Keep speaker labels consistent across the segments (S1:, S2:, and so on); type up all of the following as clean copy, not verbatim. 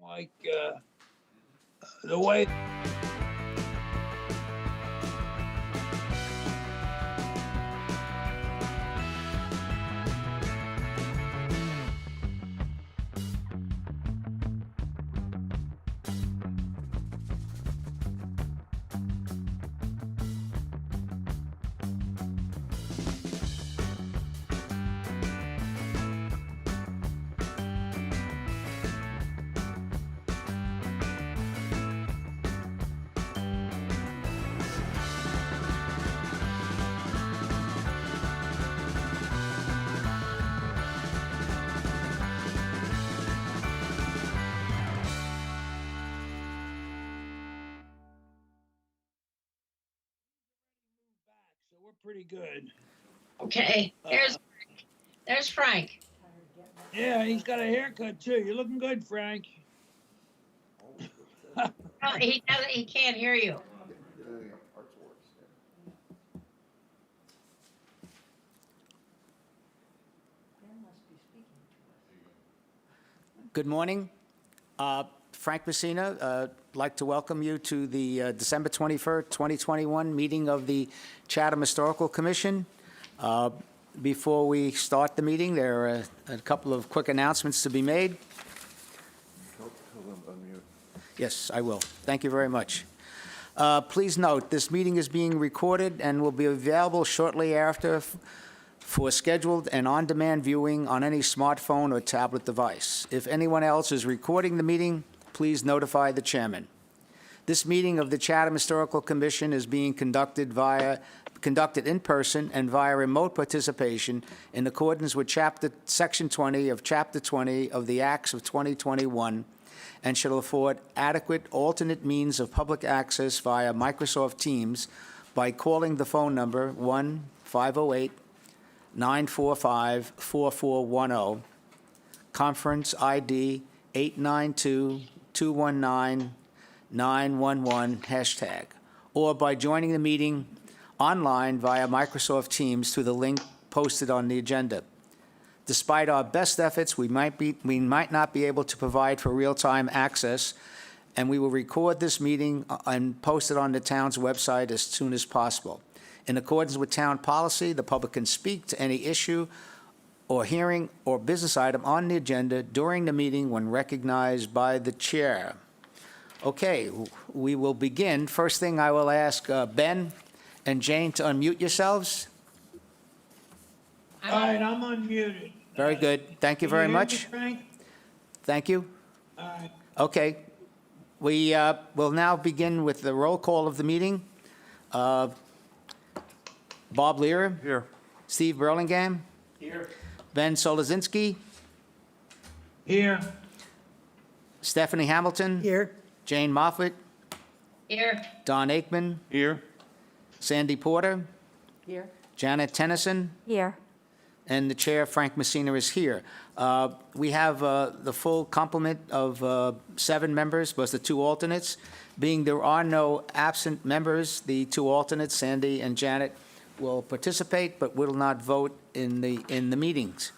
S1: like the way. So we're pretty good.
S2: Okay, there's Frank.
S1: Yeah, he's got a haircut too. You're looking good, Frank.
S2: Oh, he can't hear you.
S3: Good morning. Frank Messina, I'd like to welcome you to the December 21st, 2021 meeting of the Chatham Historical Commission. Before we start the meeting, there are a couple of quick announcements to be made. Yes, I will. Thank you very much. Please note, this meeting is being recorded and will be available shortly after for scheduled and on-demand viewing on any smartphone or tablet device. If anyone else is recording the meeting, please notify the chairman. This meeting of the Chatham Historical Commission is being conducted in person and via remote participation in accordance with Section 20 of Chapter 20 of the Acts of 2021, and shall afford adequate alternate means of public access via Microsoft Teams by calling the phone number 1-508-945-4410, conference ID 892-219-911 #, or by joining the meeting online via Microsoft Teams through the link posted on the agenda. Despite our best efforts, we might not be able to provide for real-time access, and we will record this meeting and post it on the town's website as soon as possible. In accordance with town policy, the public can speak to any issue or hearing or business item on the agenda during the meeting when recognized by the chair. Okay, we will begin. First thing, I will ask Ben and Jane to unmute yourselves.
S1: All right, I'm unmuted.
S3: Very good. Thank you very much.
S1: Frank?
S3: Thank you.
S1: All right.
S3: Okay. We will now begin with the roll call of the meeting. Bob Lear.
S4: Here.
S3: Steve Burlingame.
S1: Here.
S3: Ben Solozinski.
S1: Here.
S3: Stephanie Hamilton.
S5: Here.
S3: Jane Moffett.
S2: Here,
S3: Don Aikman.
S4: Here.
S3: Sandy Porter.
S5: Here.
S3: Janet Tennyson.
S5: Here.
S3: And the chair, Frank Messina, is here. We have the full complement of 7 members, plus the 2 alternates. Being there are no absent members, the 2 alternates, Sandy and Janet, will participate but will not vote in the meetings.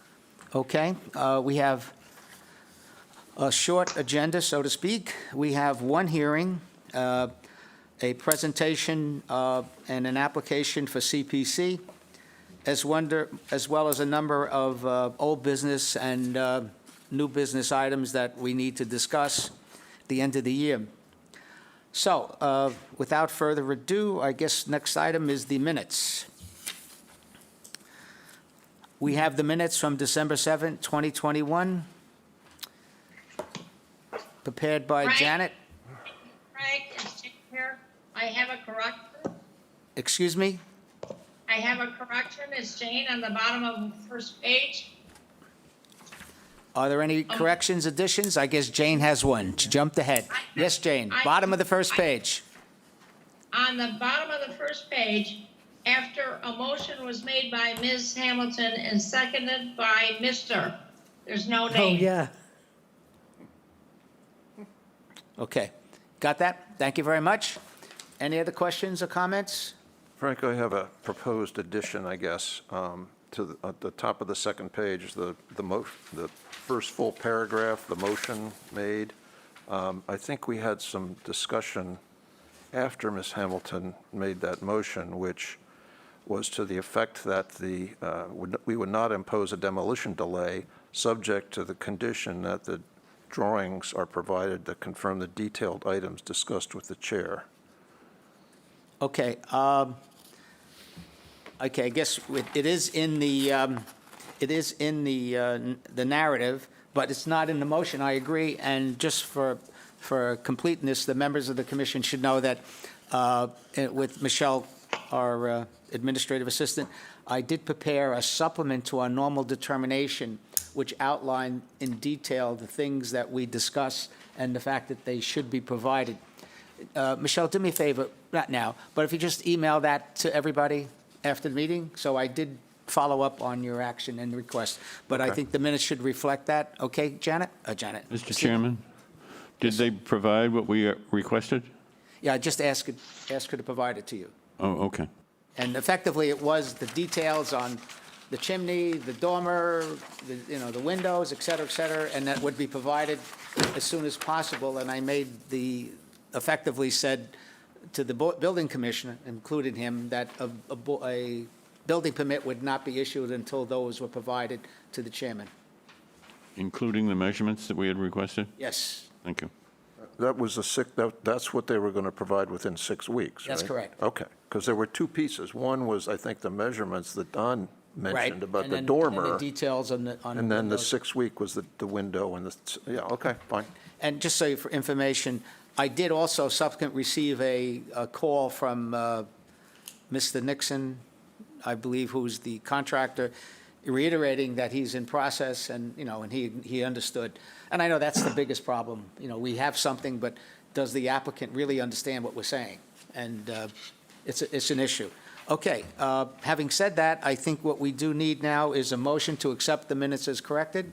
S3: Okay? We have a short agenda, so to speak. We have 1 hearing, a presentation and an application for CPC, as well as a number of old business and new business items that we need to discuss at the end of the year. So, without further ado, I guess next item is the minutes. We have the minutes from December 7th, 2021, prepared by
S2: Frank?
S3: Janet.
S2: Frank, is Jane here? I have a correction.
S3: Excuse me?
S2: I have a correction. It's Jane on the bottom of the first page.
S3: Are there any corrections, additions? I guess Jane has one. She jumped ahead. Yes, Jane, bottom of the first page.
S2: On the bottom of the first page, after a motion was made by Ms. Hamilton and seconded by Mr., there's no
S5: Oh,
S2: name.
S5: yeah.
S3: Okay, got that? Thank you very much. Any other questions or comments?
S4: Frank, I have a proposed addition, I guess, at the top of the second page, the first full paragraph, the motion made. I think we had some discussion after Ms. Hamilton made that motion, which was to the effect that we would not impose a demolition delay subject to the condition that the drawings are provided that confirm the detailed items discussed with the chair.
S3: Okay, okay, I guess it is in the, the narrative, but it's not in the motion, I agree. And just for completeness, the members of the commission should know that with Michelle, our administrative assistant, I did prepare a supplement to our normal determination, which outlined in detail the things that we discuss and the fact that they should be provided. Michelle, do me a favor, not now, but if you just email that to everybody after the meeting. So I did follow up on your action and request, but I
S4: Okay.
S3: think the minutes should reflect that. Okay, Janet? Janet?
S5: Mr. Chairman, did they provide what we requested?
S3: Yeah, I just ask her to provide it to you.
S5: Oh, okay.
S3: And effectively, it was the details on the chimney, the dormer, the windows, et cetera, and that would be provided as soon as possible. And I effectively said to the building commissioner, including him, that a building permit would not be issued until those were provided to the chairman.
S5: Including the measurements that we had requested?
S3: Yes,
S5: Thank you.
S4: That was that's what they were going to provide within 6 weeks, right?
S3: That's correct.
S4: Okay, because there were two pieces. One was, I think, the measurements that Don
S3: right.
S4: mentioned about
S3: And
S4: the
S3: then
S4: dormer.
S3: the details on the.
S4: And then the
S3: those.
S4: 6th week was the window and yeah, okay, fine.
S3: And just so you, for information, I did also subsequently receive a call from Mr. Nixon, I believe, who's the contractor, reiterating that he's in process and, and he understood. And I know that's the biggest problem. We have something, but does the applicant really understand what we're saying? And it's an issue. Okay, having said that, I think what we do need now is a motion to accept the minutes as corrected.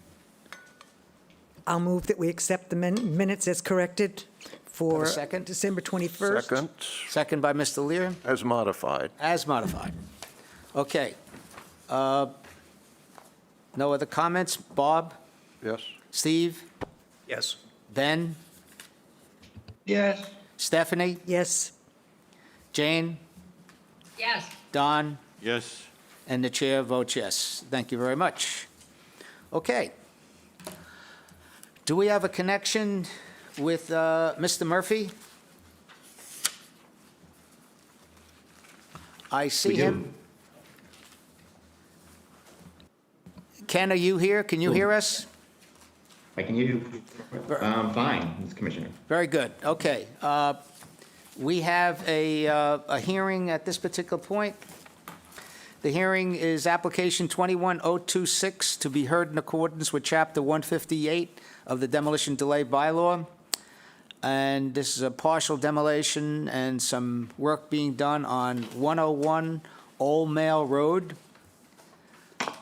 S6: I'll move that we accept the minutes as corrected for
S3: Have a second?
S6: December 21st.
S4: Second,
S3: Second by Mr. Lear,
S4: as modified.
S3: as modified. Okay. No other comments? Bob?
S4: Yes?
S3: Steve?
S7: Yes.
S3: Ben?
S1: Yes,
S3: Stephanie?
S6: Yes,
S3: Jane?
S2: Yes,
S3: Don?
S5: Yes.
S3: And the chair votes yes. Thank you very much. Okay. Do we have a connection with Mr. Murphy? I see
S7: We do.
S3: him. Ken, are you here? Can you hear us?
S7: I can hear you fine, Mr. Commissioner.
S3: Very good. Okay. We have a hearing at this particular point. The hearing is application 21026 to be heard in accordance with Chapter 158 of the Demolition Delay Bylaw. And this is a partial demolition and some work being done on 101 Old Mail Road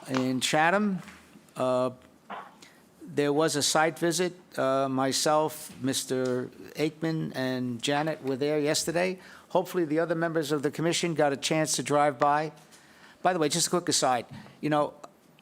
S3: in Chatham. There was a site visit. Myself, Mr. Aikman, and Janet were there yesterday. Hopefully, the other members of the commission got a chance to drive by. By the way, just a quick aside,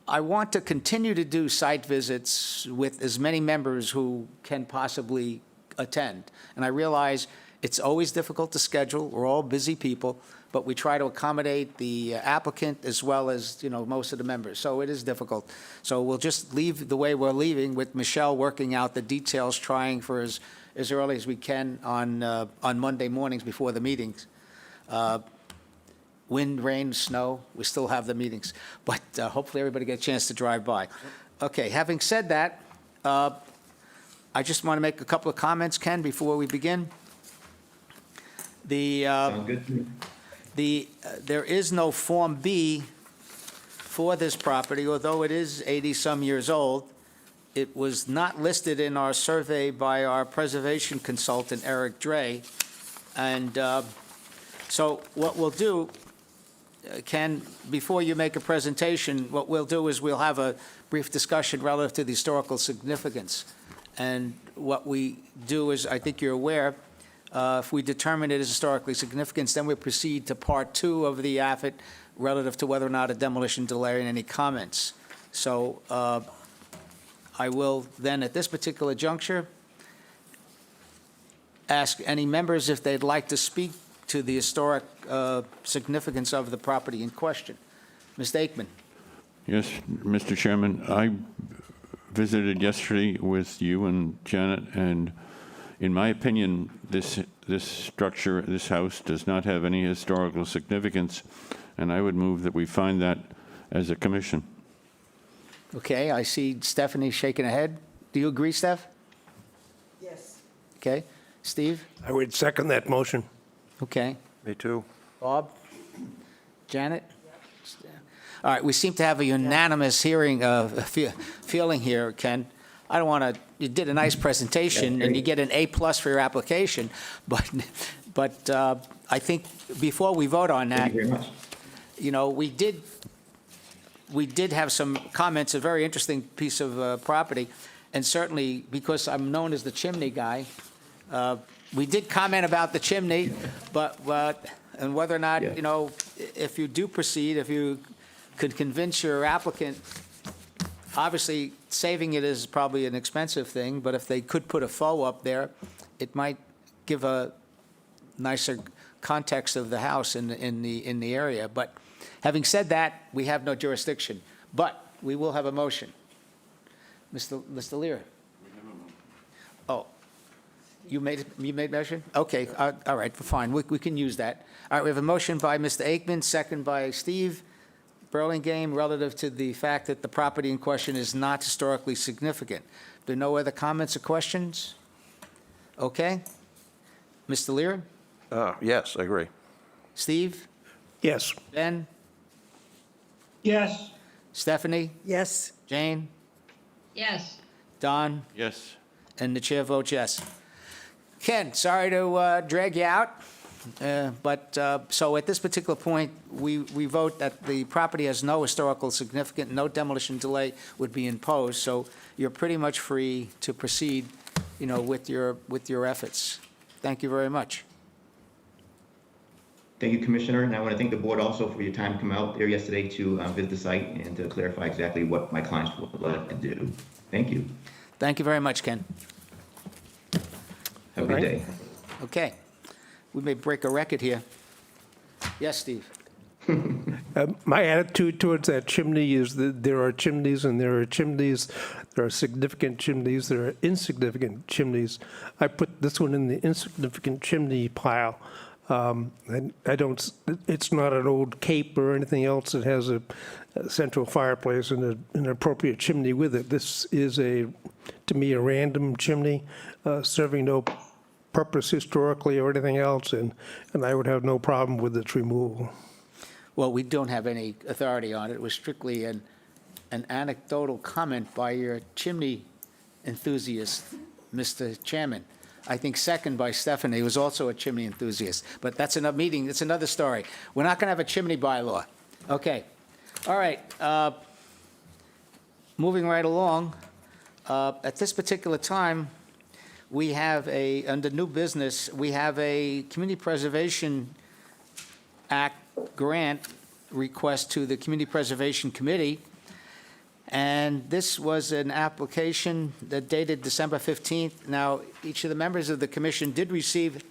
S3: I want to continue to do site visits with as many members who can possibly attend. And I realize it's always difficult to schedule. We're all busy people, but we try to accommodate the applicant as well as, most of the members. So it is difficult. So we'll just leave the way we're leaving, with Michelle working out the details, trying for as early as we can on Monday mornings before the meetings. Wind, rain, snow, we still have the meetings. But hopefully everybody gets a chance to drive by. Okay, having said that, I just want to make a couple of comments, Ken, before we begin.
S7: Sounds good to me.
S3: There is no Form B for this property, although it is 80-some years old. It was not listed in our survey by our preservation consultant, Eric Dre. And so what we'll do, Ken, before you make a presentation, what we'll do is we'll have a brief discussion relative to the historical significance. And what we do is, I think you're aware, if we determine it is historically significant, then we proceed to Part 2 of the affidavit relative to whether or not a demolition delay and any comments. So I will then, at this particular juncture, ask any members if they'd like to speak to the historic significance of the property in question. Mr. Aikman?
S5: Yes, Mr. Chairman, I visited yesterday with you and Janet, and in my opinion, this structure, this house, does not have any historical significance, and I would move that we find that as a commission.
S3: Okay, I see Stephanie shaking her head. Do you agree, Steph?
S6: Yes.
S3: Okay. Steve?
S8: I would second that motion.
S3: Okay.
S4: Me too.
S3: Bob? Janet? All right, we seem to have a unanimous feeling here, Ken. I don't want to, you did a nice presentation, and you get an A+ for your application, but I think before we vote on that,
S7: Thank you very much.
S3: you know, we did have some comments, a very interesting piece of property, and certainly because I'm known as the chimney guy, we did comment about the chimney, and whether or not,
S7: Yeah.
S3: you know, if you do proceed, if you could convince your applicant, obviously, saving it is probably an expensive thing, but if they could put a faux up there, it might give a nicer context of the house in the area. But having said that, we have no jurisdiction, but we will have a motion. Mr. Lear? Oh, you made a motion? Okay, all right, fine, we can use that. All right, we have a motion by Mr. Aikman, second by Steve Burlingame, relative to the fact that the property in question is not historically significant. There are no other comments or questions? Okay. Mr. Lear?
S4: Yes, I agree.
S3: Steve?
S8: Yes.
S3: Ben?
S1: Yes,
S3: Stephanie?
S6: Yes.
S3: Jane?
S2: Yes.
S3: Don?
S5: Yes.
S3: And the chair votes yes. Ken, sorry to drag you out, but so at this particular point, we vote that the property has no historical significance, no demolition delay would be imposed, so you're pretty much free to proceed, you know, with your efforts. Thank you very much.
S7: Thank you, Commissioner, and I want to thank the board also for your time to come out there yesterday to visit the site and to clarify exactly what my clients would like to do. Thank you.
S3: Thank you very much, Ken.
S7: Have a good day.
S3: Okay. We may break a record here. Yes, Steve?
S8: My attitude towards that chimney is that there are chimneys and there are chimneys. There are significant chimneys. There are insignificant chimneys. I put this one in the insignificant chimney pile. And I don't, it's not an old cape or anything else. It has a central fireplace and an appropriate chimney with it. This is to me, a random chimney serving no purpose historically or anything else, and I would have no problem with its removal.
S3: Well, we don't have any authority on it. It was strictly an anecdotal comment by your chimney enthusiast, Mr. Chairman. I think second by Stephanie, who was also a chimney enthusiast. But that's another meeting, it's another story. We're not going to have a chimney bylaw. Okay. All right. Moving right along, at this particular time, we have under new business, we have a Community Preservation Act grant request to the Community Preservation Committee. And this was an application that dated December 15th. Now, each of the members of the commission did receive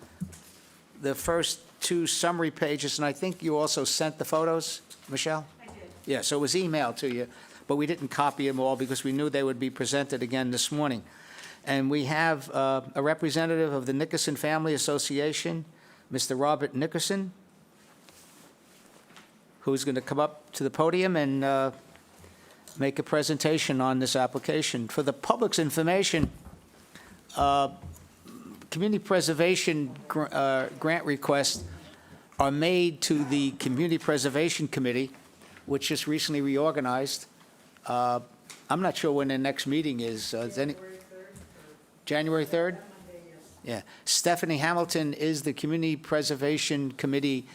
S3: the first two summary pages, and I think you also sent the photos, Michelle? I did. Yeah, so it was emailed to you, but we didn't copy them all because we knew they would be presented again this morning. And we have a representative of the Nickerson Family Association, Mr. Robert Nickerson, who's going to come up to the podium and make a presentation on this application. For the public's information, community preservation grant requests are made to the Community Preservation Committee, which just recently reorganized. I'm not sure when their next meeting is. January 3rd? Yeah. Stephanie Hamilton is the Community Preservation Committee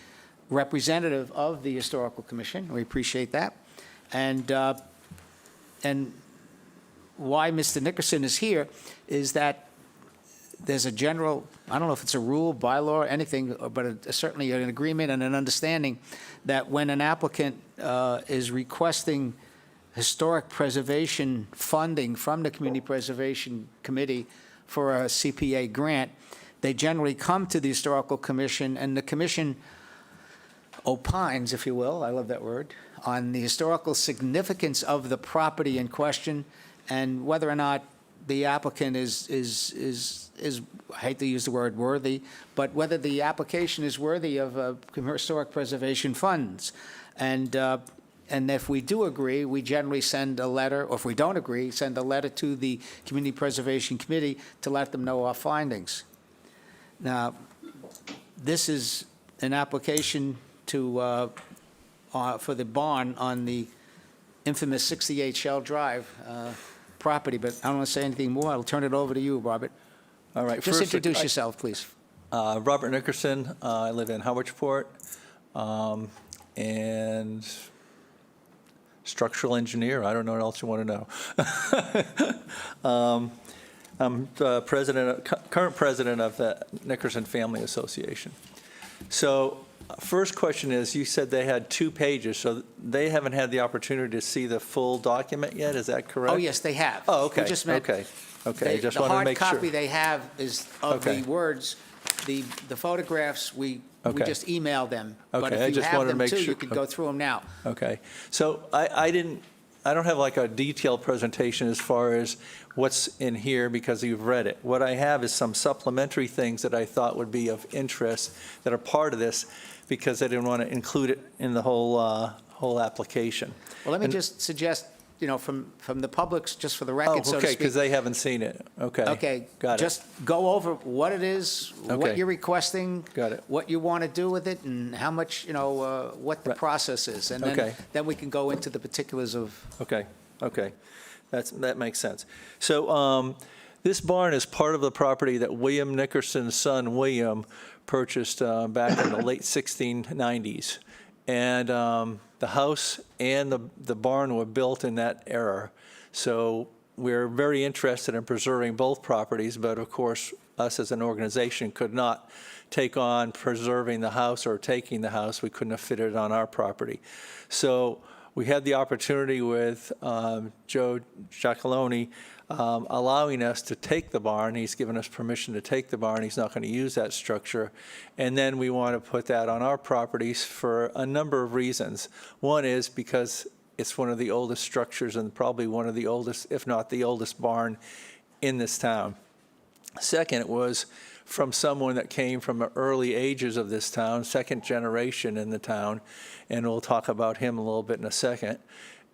S3: representative of the Historical Commission. We appreciate that. And why Mr. Nickerson is here is that there's a general, I don't know if it's a rule, bylaw, anything, but certainly an agreement and an understanding that when an applicant is requesting historic preservation funding from the Community Preservation Committee for a CPA grant, they generally come to the Historical Commission, and the commission opines, if you will, I love that word, on the historical significance of the property in question and whether or not the applicant is I hate to use the word worthy, but whether the application is worthy of historic preservation funds. And if we do agree, we generally send a letter, or if we don't agree, send a letter to the Community Preservation Committee to let them know our findings. Now, this is an application to, for the barn on the infamous 68 Shell Drive property, but I don't want to say anything more. I'll turn it over to you, Robert.
S9: All right.
S3: Just
S9: first,
S3: introduce yourself, please.
S9: Robert Nickerson. I live in Howardsport, and structural engineer. I don't know what else you want to know. I'm the current president of the Nickerson Family Association. So first question is, you said they had 2 pages, so they haven't had the opportunity to see the full document yet, is that correct?
S3: Oh, yes, they have.
S9: Oh, okay,
S3: We just meant
S9: okay, I just wanted to make
S3: The hard
S9: sure.
S3: copy they have is of
S9: Okay.
S3: the words. The photographs, we
S9: Okay.
S3: just emailed them. But
S9: Okay, I
S3: if you
S9: just
S3: have
S9: wanted to
S3: them
S9: make
S3: too,
S9: sure.
S3: you could go through them now.
S9: Okay, so I don't have like a detailed presentation as far as what's in here because you've read it. What I have is some supplementary things that I thought would be of interest that are part of this because I didn't want to include it in the whole application.
S3: Well, let me just suggest, from the public's, just for the record, so to
S9: Okay,
S3: speak.
S9: because they haven't seen it. Okay.
S3: Okay,
S9: Got it.
S3: just go over what it is, what
S9: Okay.
S3: you're requesting.
S9: Got it.
S3: What you want to do with it, and how much, what the
S9: Right.
S3: process is. And
S9: Okay.
S3: then we can go into the particulars of,
S9: Okay, that makes sense. So this barn is part of the property that William Nickerson's son, William, purchased back in the late 1690s. And the house and the barn were built in that era. So we're very interested in preserving both properties, but of course, us as an organization could not take on preserving the house or taking the house. We couldn't have fitted it on our property. So we had the opportunity with Joe Giacalone allowing us to take the barn. He's given us permission to take the barn. He's not going to use that structure. And then we want to put that on our properties for a number of reasons. One is because it's one of the oldest structures and probably one of the oldest, if not the oldest barn in this town. Second, it was from someone that came from the early ages of this town, second generation in the town, and we'll talk about him a little bit in a second.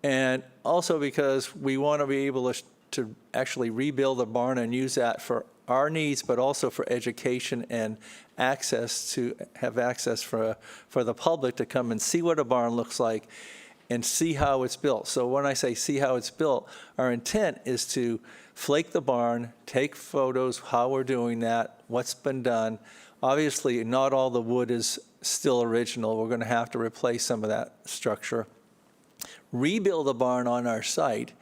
S9: And also because we want to be able to actually rebuild the barn and use that for our needs, but also for education and access for the public to come and see what a barn looks like and see how it's built. So when I say see how it's built, our intent is to flake the barn, take photos, how we're doing that, what's been done. Obviously, not all the wood is still original. We're going to have to replace some of that structure. Rebuild the barn on our site.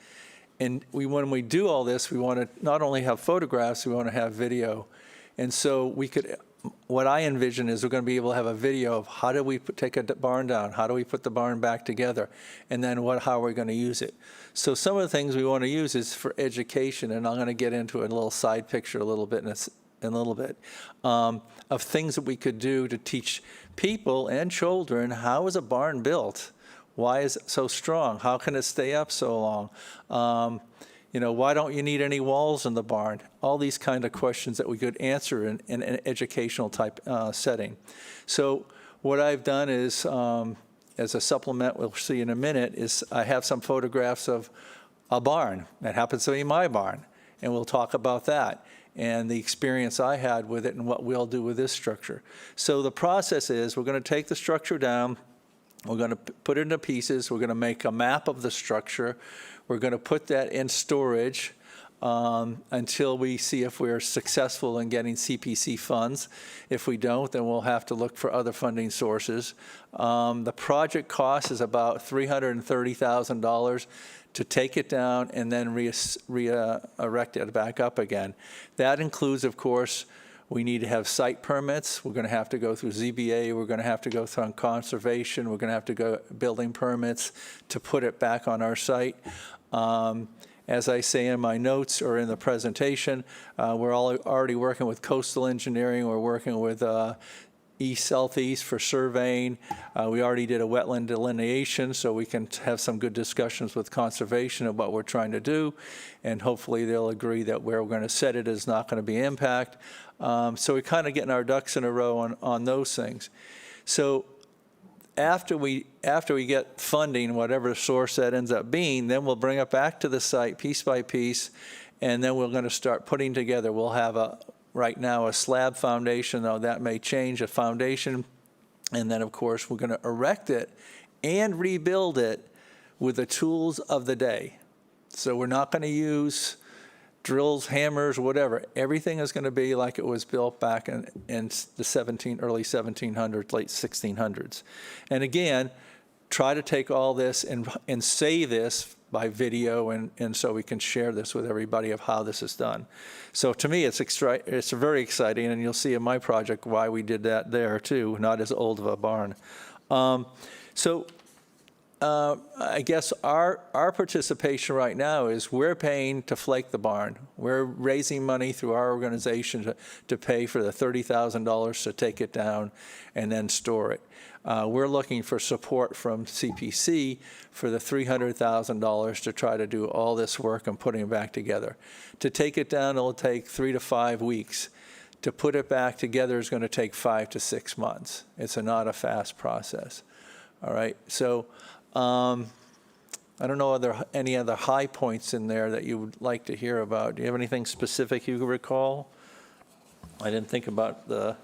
S9: And when we do all this, we want to not only have photographs, we want to have video. And so what I envision is we're going to be able to have a video of how do we take a barn down, how do we put the barn back together, and then how are we going to use it. So some of the things we want to use is for education, and I'm going to get into a little side picture a little bit of things that we could do to teach people and children how is a barn built. Why is it so strong? How can it stay up so long? Why don't you need any walls in the barn? All these kind of questions that we could answer in an educational type setting. So what I've done is, as a supplement, we'll see in a minute, is I have some photographs of a barn. That happens to be my barn. And we'll talk about that and the experience I had with it and what we'll do with this structure. So the process is we're going to take the structure down. We're going to put it into pieces. We're going to make a map of the structure. We're going to put that in storage until we see if we're successful in getting CPC funds. If we don't, then we'll have to look for other funding sources. The project cost is about $330,000 to take it down and then erect it back up again. That includes, of course, we need to have site permits. We're going to have to go through ZBA. We're going to have to go through conservation. We're going to have to go building permits to put it back on our site. And as I say in my notes or in the presentation, we're already working with coastal engineering. We're working with east-southeast for surveying. We already did a wetland delineation, so we can have some good discussions with conservation of what we're trying to do, and hopefully they'll agree that where we're going to set it is not going to be impact. So we're kind of getting our ducks in a row on those things. So after we get funding, whatever source that ends up being, then we'll bring it back to the site piece by piece, and then we're going to start putting together. We'll have right now a slab foundation, though that may change, a foundation, and then of course we're going to erect it and rebuild it with the tools of the day. So we're not going to use drills, hammers, whatever. Everything is going to be like it was built back in the early 1700s, late 1600s. And again, try to take all this and say this by video, and so we can share this with everybody of how this is done. So to me, it's very exciting, and you'll see in my project why we did that there too, not as old of a barn. I guess our participation right now is we're paying to flake the barn. We're raising money through our organization to pay for the $30,000 to take it down and then store it. We're looking for support from CPC for the $300,000 to try to do all this work and putting it back together. To take it down, it'll take 3 to 5 weeks. To put it back together is going to take 5 to 6 months. It's not a fast process. All right, so I don't know any other high points in there that you would like to hear about. Do you have anything specific you recall? I didn't think about the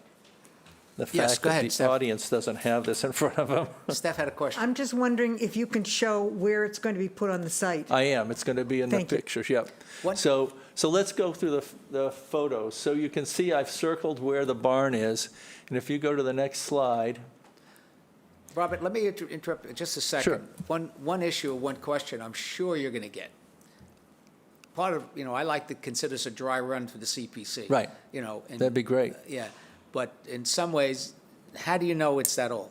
S3: Yes,
S9: fact
S3: go
S9: that
S3: ahead,
S9: the
S3: Steph.
S9: audience doesn't have this in front of them.
S3: Steph had a question.
S6: I'm just wondering if you can show where it's going to be put on the site.
S9: I am. It's going to be in the
S6: Thank you.
S9: pictures. Yep.
S3: What-
S9: So let's go through the photos. So you can see I've circled where the barn is, and if you go to the next slide.
S3: Robert, let me interrupt just a second.
S9: Sure.
S3: One issue, one question I'm sure you're going to get. Part of, I like to consider this a dry run for the CPC.
S9: Right.
S3: And,
S9: That'd be great.
S3: Yeah, but in some ways, how do you know it's that old?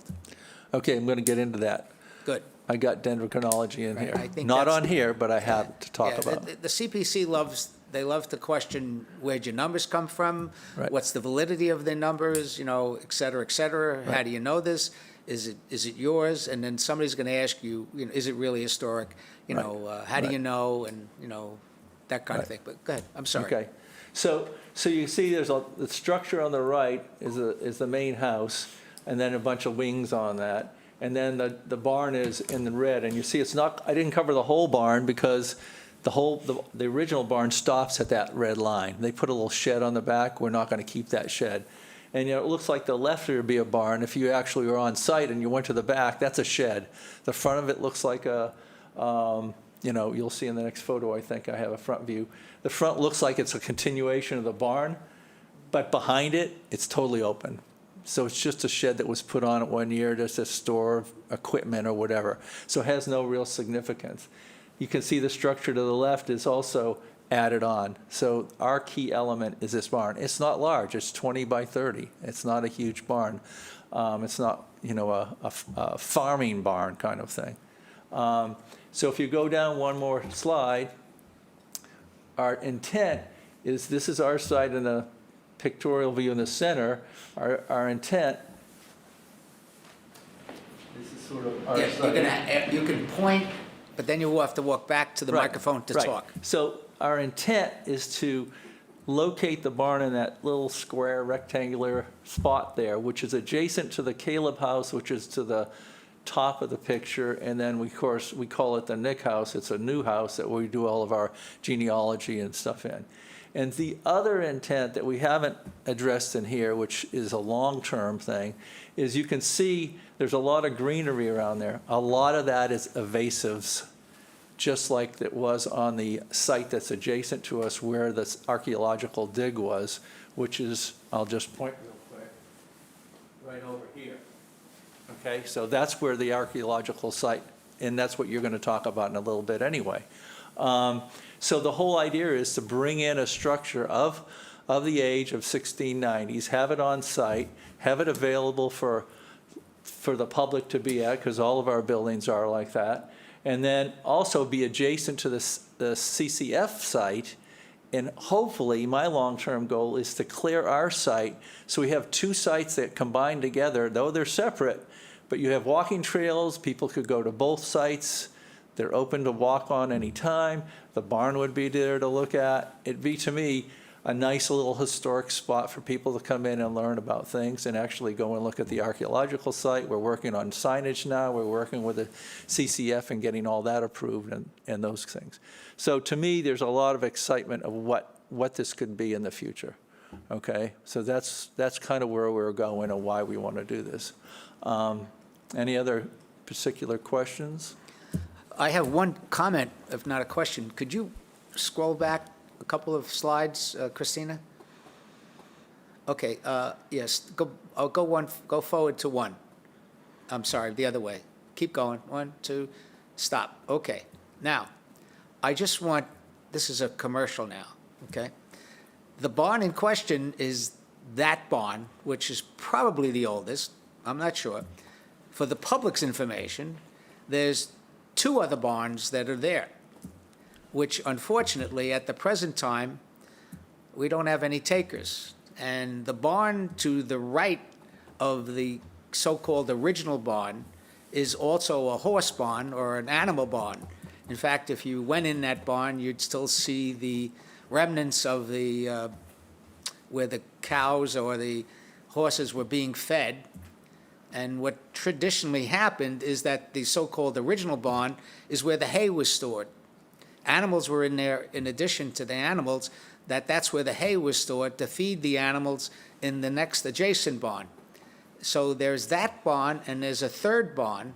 S9: Okay, I'm going to get into that.
S3: Good.
S9: I got dendrochronology in
S3: Right,
S9: here.
S3: I think
S9: Not
S3: that's-
S9: on here, but I have to talk
S3: Yeah,
S9: about.
S3: The CPC love to question where'd your numbers come from?
S9: Right.
S3: What's the validity of their numbers, et cetera, et cetera? How do you know this? Is it yours? And then somebody's going to ask you, is it really historic? How do you know? And, that kind of thing. But go ahead, I'm sorry.
S9: Okay, so you see the structure on the right is the main house, and then a bunch of wings on that. And then the barn is in the red, and you see I didn't cover the whole barn because the original barn stops at that red line. They put a little shed on the back. We're not going to keep that shed. And it looks like the left would be a barn. If you actually were on site and you went to the back, that's a shed. The front of it looks like you'll see in the next photo, I think I have a front view. The front looks like it's a continuation of the barn, but behind it, it's totally open. So it's just a shed that was put on it one year just to store equipment or whatever. So it has no real significance. You can see the structure to the left is also added on. So our key element is this barn. It's not large. It's 20 by 30. It's not a huge barn. It's not, a farming barn kind of thing. So if you go down one more slide, our intent is this is our site in the pictorial view in the center. Our intent, this is sort of our site.
S3: You can point, but then you will have to walk back to the
S9: Right,
S3: microphone to
S9: right.
S3: talk.
S9: So our intent is to locate the barn in that little square rectangular spot there, which is adjacent to the Caleb house, which is to the top of the picture, and then we call it the Nick house. It's a new house that we do all of our genealogy and stuff in. And the other intent that we haven't addressed in here, which is a long-term thing, is you can see there's a lot of greenery around there. A lot of that is invasives, just like it was on the site that's adjacent to us where this archaeological dig was, which is, I'll just point real quick, right over here. Okay, so that's where the archaeological site, and that's what you're going to talk about in a little bit anyway. So the whole idea is to bring in a structure of the age of 1690s, have it on site, have it available for the public to be at, because all of our buildings are like that, and then also be adjacent to the CCF site. And hopefully, my long-term goal is to clear our site, so we have two sites that combine together, though they're separate, but you have walking trails, people could go to both sites, they're open to walk on any time, the barn would be there to look at. It'd be, to me, a nice little historic spot for people to come in and learn about things and actually go and look at the archaeological site. We're working on signage now. We're working with the CCF and getting all that approved and those things. So to me, there's a lot of excitement of what this could be in the future. Okay, so that's kind of where we're going and why we want to do this. Any other particular questions?
S3: I have one comment, if not a question. Could you scroll back a couple of slides, Christina? Okay, yes, go forward to one. I'm sorry, the other way. Keep going, 1, 2, stop. Okay, now, I just want, this is a commercial now, okay? The barn in question is that barn, which is probably the oldest, I'm not sure. For the public's information, there's 2 other barns that are there, which unfortunately, at the present time, we don't have any takers. And the barn to the right of the so-called original barn is also a horse barn or an animal barn. In fact, if you went in that barn, you'd still see the remnants of the, where the cows or the horses were being fed. And what traditionally happened is that the so-called original barn is where the hay was stored. Animals were in there in addition to the animals, that's where the hay was stored to feed the animals in the next adjacent barn. So there's that barn, and there's a third barn,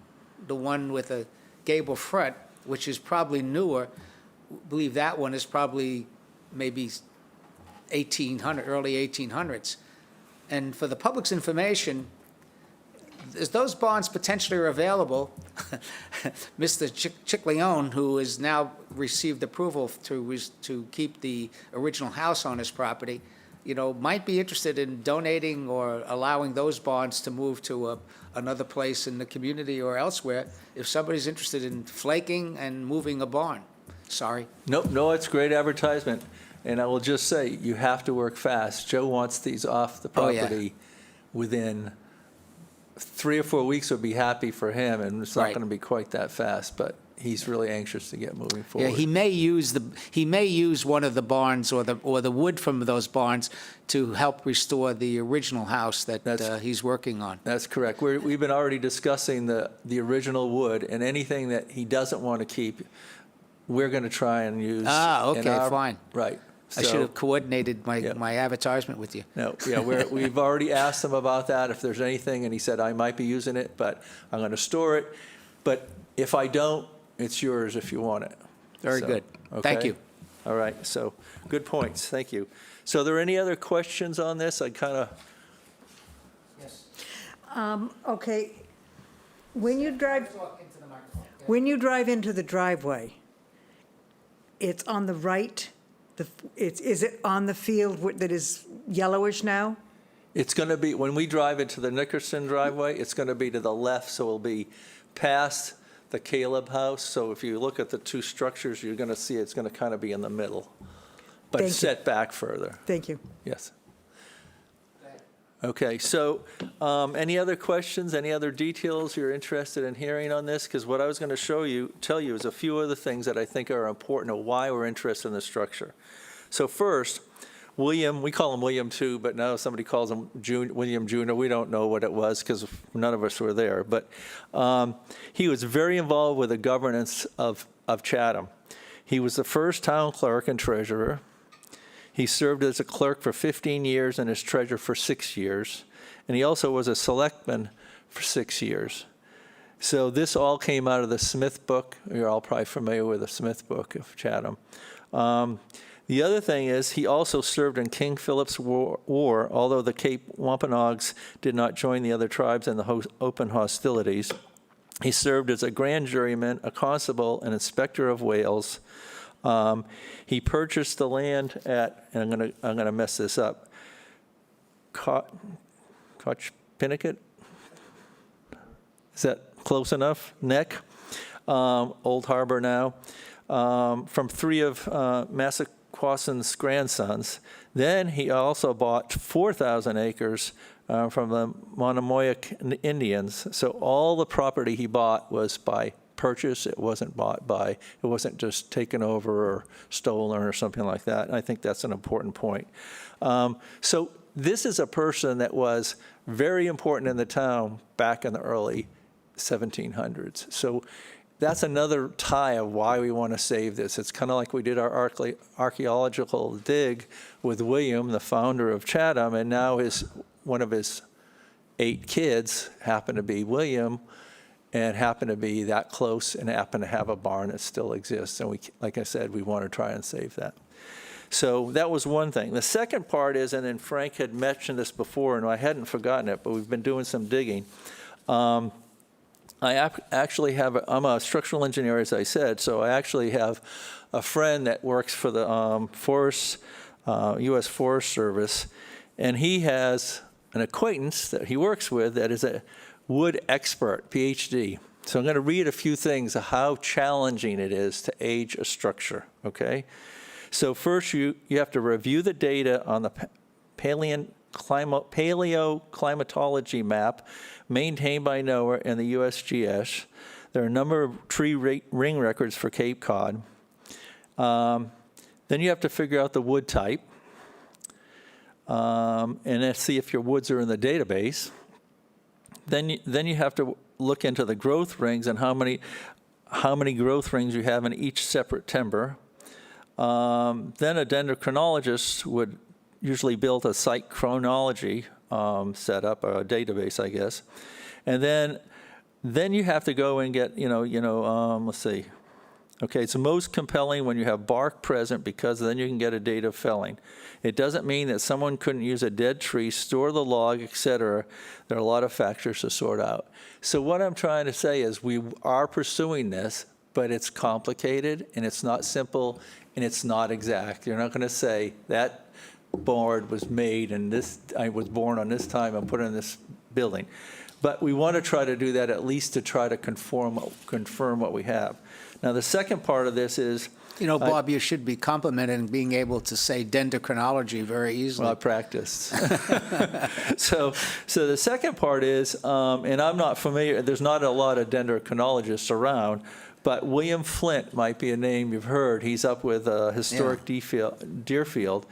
S3: the one with a gable front, which is probably newer. I believe that one is probably maybe 1800, early 1800s. And for the public's information, as those bonds potentially are available, Mr. Chickleone, who has now received approval to keep the original house on his property, might be interested in donating or allowing those bonds to move to another place in the community or elsewhere if somebody's interested in flaking and moving a barn. Sorry.
S9: No, it's great advertisement. And I will just say, you have to work fast. Joe wants these off the property within 3 or 4 weeks would be happy for him, and it's not going to be quite that fast, but he's really anxious to get moving forward.
S3: Yeah, he may use one of the barns or the wood from those barns to help restore the original house that he's working on.
S9: That's correct. We've been already discussing the original wood, and anything that he doesn't want to keep, we're going to try and use.
S3: Okay, fine.
S9: Right.
S3: I should have coordinated my advertisement with you.
S9: No, yeah, we've already asked him about that, if there's anything, and he said, I might be using it, but I'm going to store it. But if I don't, it's yours if you want it.
S3: Very good. Thank you.
S9: All right, so good points. Thank you. So are there any other questions on this? I kind of.
S3: Yes.
S6: Okay, when you drive into the driveway, it's on the right. Is it on the field that is yellowish now?
S9: It's going to be, when we drive into the Nickerson driveway, it's going to be to the left, so it'll be past the Caleb house. So if you look at the two structures, you're going to see it's going to kind of be in the middle, but set back further.
S6: Thank you.
S9: Yes. Okay, so any other questions, any other details you're interested in hearing on this? Because what I was going to tell you is a few other things that I think are important of why we're interested in the structure. So first, William, we call him William too, but now somebody calls him William Jr. We don't know what it was because none of us were there. But he was very involved with the governance of Chatham. He was the first town clerk and treasurer. He served as a clerk for 15 years and as treasurer for 6 years. And he also was a selectman for 6 years. So this all came out of the Smith book. You're all probably familiar with the Smith book of Chatham. The other thing is he also served in King Philip's War, although the Cape Wampanoags did not join the other tribes in the open hostilities. He served as a grand juryman, a constable, an inspector of Wales. He purchased the land at, and I'm gonna mess this up, Cochpinicket? Is that close enough? Neck? Old Harbor now, from 3 of Massaquasen's grandsons. Then he also bought 4,000 acres from the Monomoyuk Indians. So all the property he bought was by purchase. It wasn't it wasn't just taken over or stolen or something like that. And I think that's an important point. So this is a person that was very important in the town back in the early 1700s. So that's another tie of why we want to save this. It's kind of like we did our archaeological dig with William, the founder of Chatham, and now one of his 8 kids happened to be William, and happened to be that close and happened to have a barn that still exists. And we, like I said, we want to try and save that. So that was one thing. The second part is, and then Frank had mentioned this before, and I hadn't forgotten it, but we've been doing some digging. I'm a structural engineer, as I said, so I actually have a friend that works for the U.S. Forest Service, and he has an acquaintance that he works with that is a wood expert, PhD. So I'm going to read a few things of how challenging it is to age a structure, okay? So first, you have to review the data on the paleoclimatology map maintained by NOAA and the USGS. There are a number of tree ring records for Cape Cod. Then you have to figure out the wood type, and then see if your woods are in the database. Then you have to look into the growth rings and how many growth rings you have in each separate timber. Then a dendrochronologist would usually build a site chronology setup, a database, I guess. And then you have to go and get, let's see. Okay, it's most compelling when you have bark present because then you can get a date of felling. It doesn't mean that someone couldn't use a dead tree, store the log, etc. There are a lot of factors to sort out. So what I'm trying to say is we are pursuing this, but it's complicated and it's not simple and it's not exact. You're not going to say that board was made and I was born on this time and put in this building. But we want to try to do that at least to try to confirm what we have. Now, the second part of this is...
S3: Bob, you should be complimented in being able to say dendrochronology very easily.
S9: Well, I practiced. So the second part is, and I'm not familiar, there's not a lot of dendrochronologists around, but William Flint might be a name you've heard. He's up with historic Deerfield.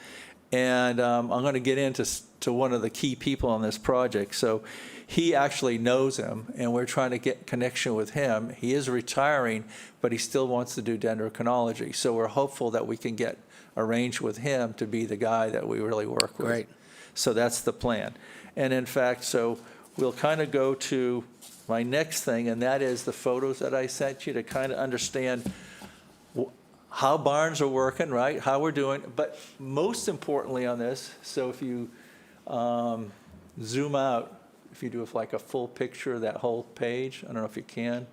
S9: And I'm going to get into one of the key people on this project. So he actually knows him, and we're trying to get connection with him. He is retiring, but he still wants to do dendrochronology. So we're hopeful that we can get arranged with him to be the guy that we really work with.
S3: Great.
S9: So that's the plan. And in fact, so we'll kind of go to my next thing, and that is the photos that I sent you to kind of understand how barns are working, right? How we're doing. But most importantly on this, so if you zoom out, if you do like a full picture of that whole page, I don't know if you can.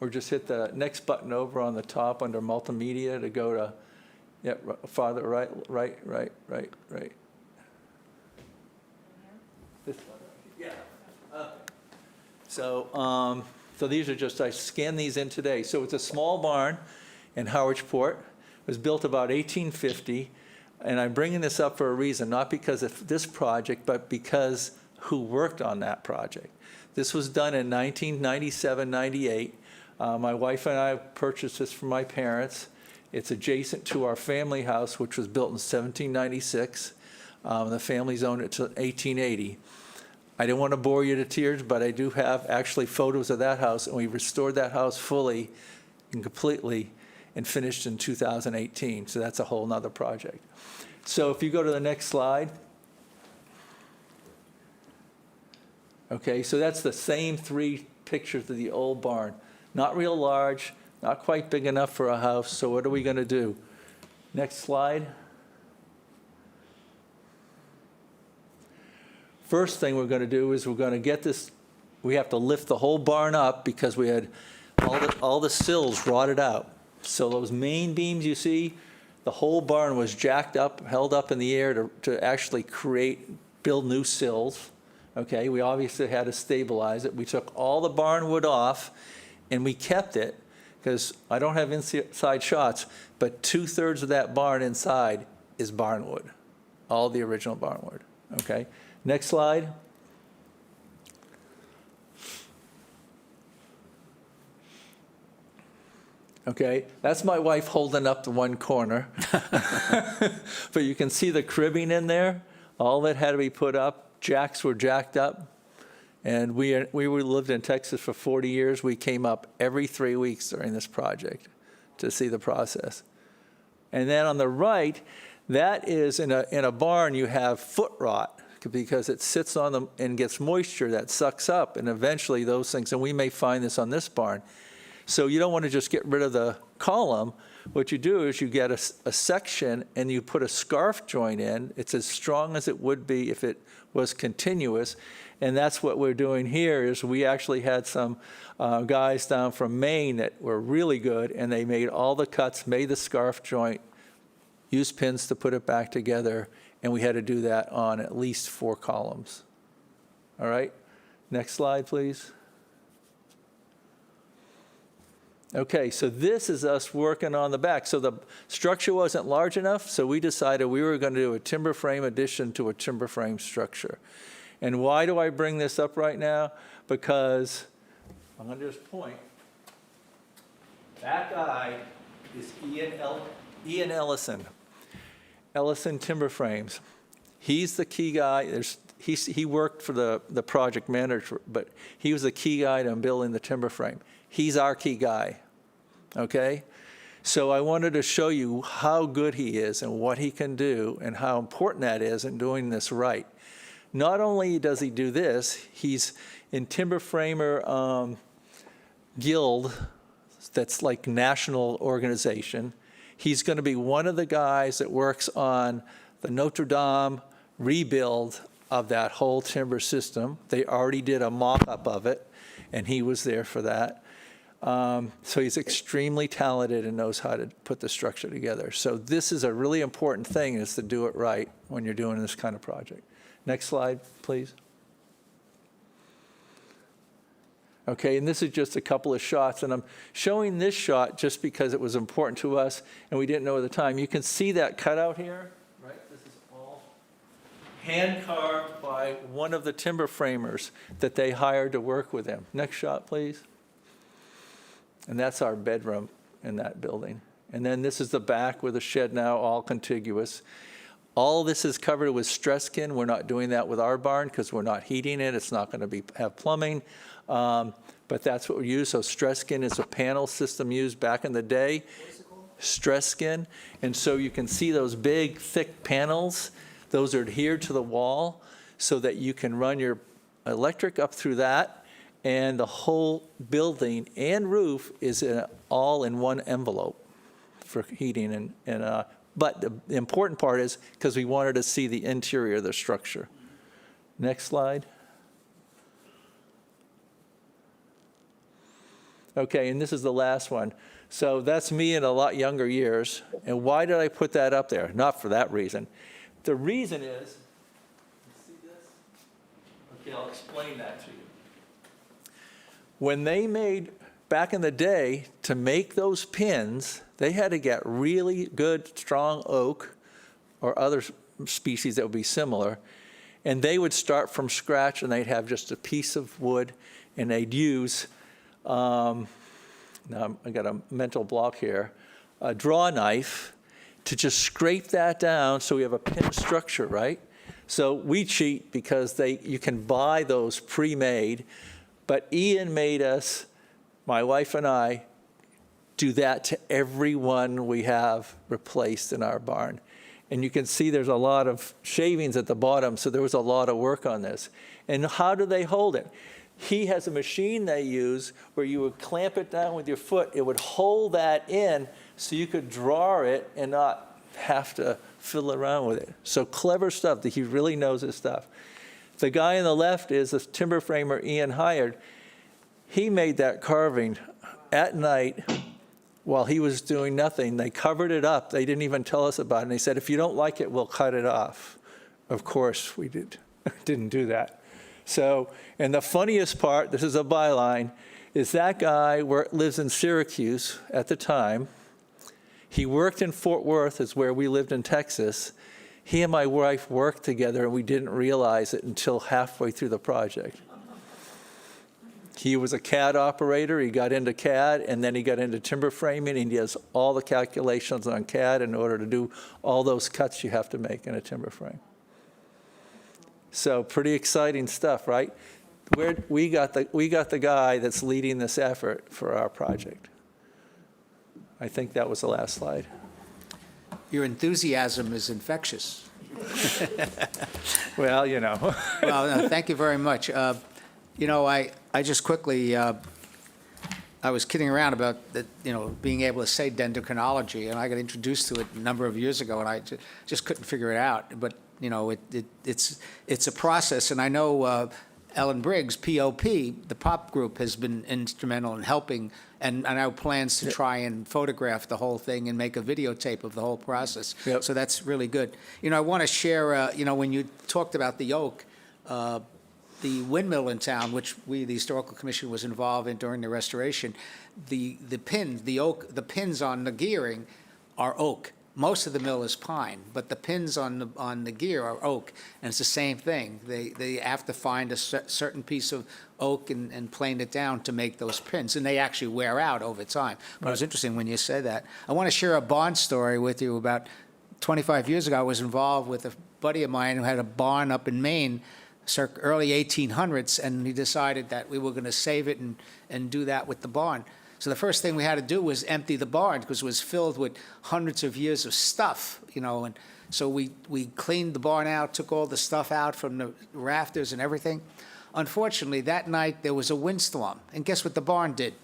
S9: Or just hit the next button over on the top under multimedia to go to, farther right. This one, yeah. Okay. So these are just, I scanned these in today. So it's a small barn in Howardsport. It was built about 1850. And I'm bringing this up for a reason, not because of this project, but because who worked on that project. This was done in 1997, 98. My wife and I purchased this from my parents. It's adjacent to our family house, which was built in 1796. The family's owned it till 1880. I didn't want to bore you to tears, but I do have actually photos of that house, and we restored that house fully and completely and finished in 2018. So that's a whole nother project. So if you go to the next slide. Okay, so that's the same 3 pictures of the old barn. Not real large, not quite big enough for a house, so what are we going to do? Next slide. First thing we're going to do is we're going to get this, we have to lift the whole barn up because we had all the sills rotted out. So those main beams you see, the whole barn was jacked up, held up in the air to actually build new sills, Okay, we obviously had to stabilize it. We took all the barn wood off, and we kept it, because I don't have inside shots, but 2/3 of that barn inside is barn wood, all the original barn wood. Okay, next slide. Okay, that's my wife holding up the one corner. But you can see the cribbing in there. All that had to be put up. Jacks were jacked up. And we lived in Texas for 40 years. We came up every 3 weeks during this project to see the process. And then on the right, that is in a barn, you have foot rot because it sits on them and gets moisture that sucks up, and eventually those things, and we may find this on this barn. So you don't want to just get rid of the column. What you do is you get a section and you put a scarf joint in. It's as strong as it would be if it was continuous. And that's what we're doing here is we actually had some guys down from Maine that were really good, and they made all the cuts, made the scarf joint, used pins to put it back together, and we had to do that on at least 4 columns. All right, next slide, please. Okay, so this is us working on the back. So the structure wasn't large enough, so we decided we were going to do a timber frame addition to a timber frame structure. And why do I bring this up right now? Because I'm going to just point. That guy is Ian Ellison, Ellison Timber Frames. He's the key guy. He worked for the project manager, but he was the key guy to building the timber frame. He's our key guy, okay? So I wanted to show you how good he is and what he can do and how important that is in doing this right. Not only does he do this, he's in Timber Framer Guild, that's like national organization. He's going to be one of the guys that works on the Notre Dame rebuild of that whole timber system. They already did a mock-up of it, and he was there for that. So he's extremely talented and knows how to put the structure together. So this is a really important thing, is to do it right when you're doing this kind of project. Next slide, please. Okay, and this is just a couple of shots, and I'm showing this shot just because it was important to us and we didn't know at the time. You can see that cutout here, right? This is all hand carved by one of the timber framers that they hired to work with them. Next shot, please. And that's our bedroom in that building. And then this is the back with a shed now, all contiguous. All this is covered with stress skin. We're not doing that with our barn because we're not heating it. It's not going to have plumbing. But that's what we use. So stress skin is a panel system used back in the day. What's it called? Stress skin. And so you can see those big, thick panels. Those are adhered to the wall so that you can run your electric up through that. And the whole building and roof is all in one envelope for heating. But the important part is because we wanted to see the interior of the structure. Next slide. Okay, and this is the last one. So that's me in a lot younger years. And why did I put that up there? Not for that reason. The reason is, see this? Okay, I'll explain that to you. When they made, back in the day, to make those pins, they had to get really good, strong oak or other species that would be similar, and they would start from scratch, and they'd have just a piece of wood, and they'd use, now I got a mental block here, a draw knife to just scrape that down so we have a pin structure, right? So we cheat because you can buy those pre-made. But Ian made us, my wife and I, do that to every one we have replaced in our barn. And you can see there's a lot of shavings at the bottom, so there was a lot of work on this. And how do they hold it? He has a machine they use where you would clamp it down with your foot. It would hold that in so you could draw it and not have to fiddle around with it. So clever stuff. He really knows his stuff. The guy on the left is a timber framer Ian hired. He made that carving at night while he was doing nothing. They covered it up. They didn't even tell us about it. And they said, if you don't like it, we'll cut it off. Of course, we didn't do that. So, and the funniest part, this is a byline, is that guy lives in Syracuse at the time. He worked in Fort Worth, is where we lived in Texas. He and my wife worked together, and we didn't realize it until halfway through the project. He was a CAD operator. He got into CAD, and then he got into timber framing, and he does all the calculations on CAD in order to do all those cuts you have to make in a timber frame. So pretty exciting stuff, right? We got the guy that's leading this effort for our project. I think that was the last slide.
S3: Your enthusiasm is infectious.
S9: Well, you know.
S3: Well, no, thank you very much. You know, I just quickly, I was kidding around about the, being able to say dendrochronology, and I got introduced to it a number of years ago, and I just couldn't figure it out. But it's a process, and I know Ellen Briggs, POP, the pop group, has been instrumental in helping, and I know plans to try and photograph the whole thing and make a videotape of the whole process.
S9: Yep.
S3: So that's really good. I want to share, when you talked about the oak, the windmill in town, which the Historical Commission was involved in during the restoration, the pins on the gearing are oak. Most of the mill is pine, but the pins on the gear are oak, and it's the same thing. They have to find a certain piece of oak and plane it down to make those pins, and they actually wear out over time. But it was interesting when you said that. I want to share a barn story with you. About 25 years ago, I was involved with a buddy of mine who had a barn up in Maine, circa early 1800s, and he decided that we were going to save it and do that with the barn. So the first thing we had to do was empty the barn because it was filled with hundreds of years of stuff, and so we cleaned the barn out, took all the stuff out from the rafters and everything. Unfortunately, that night there was a windstorm, and guess what the barn did?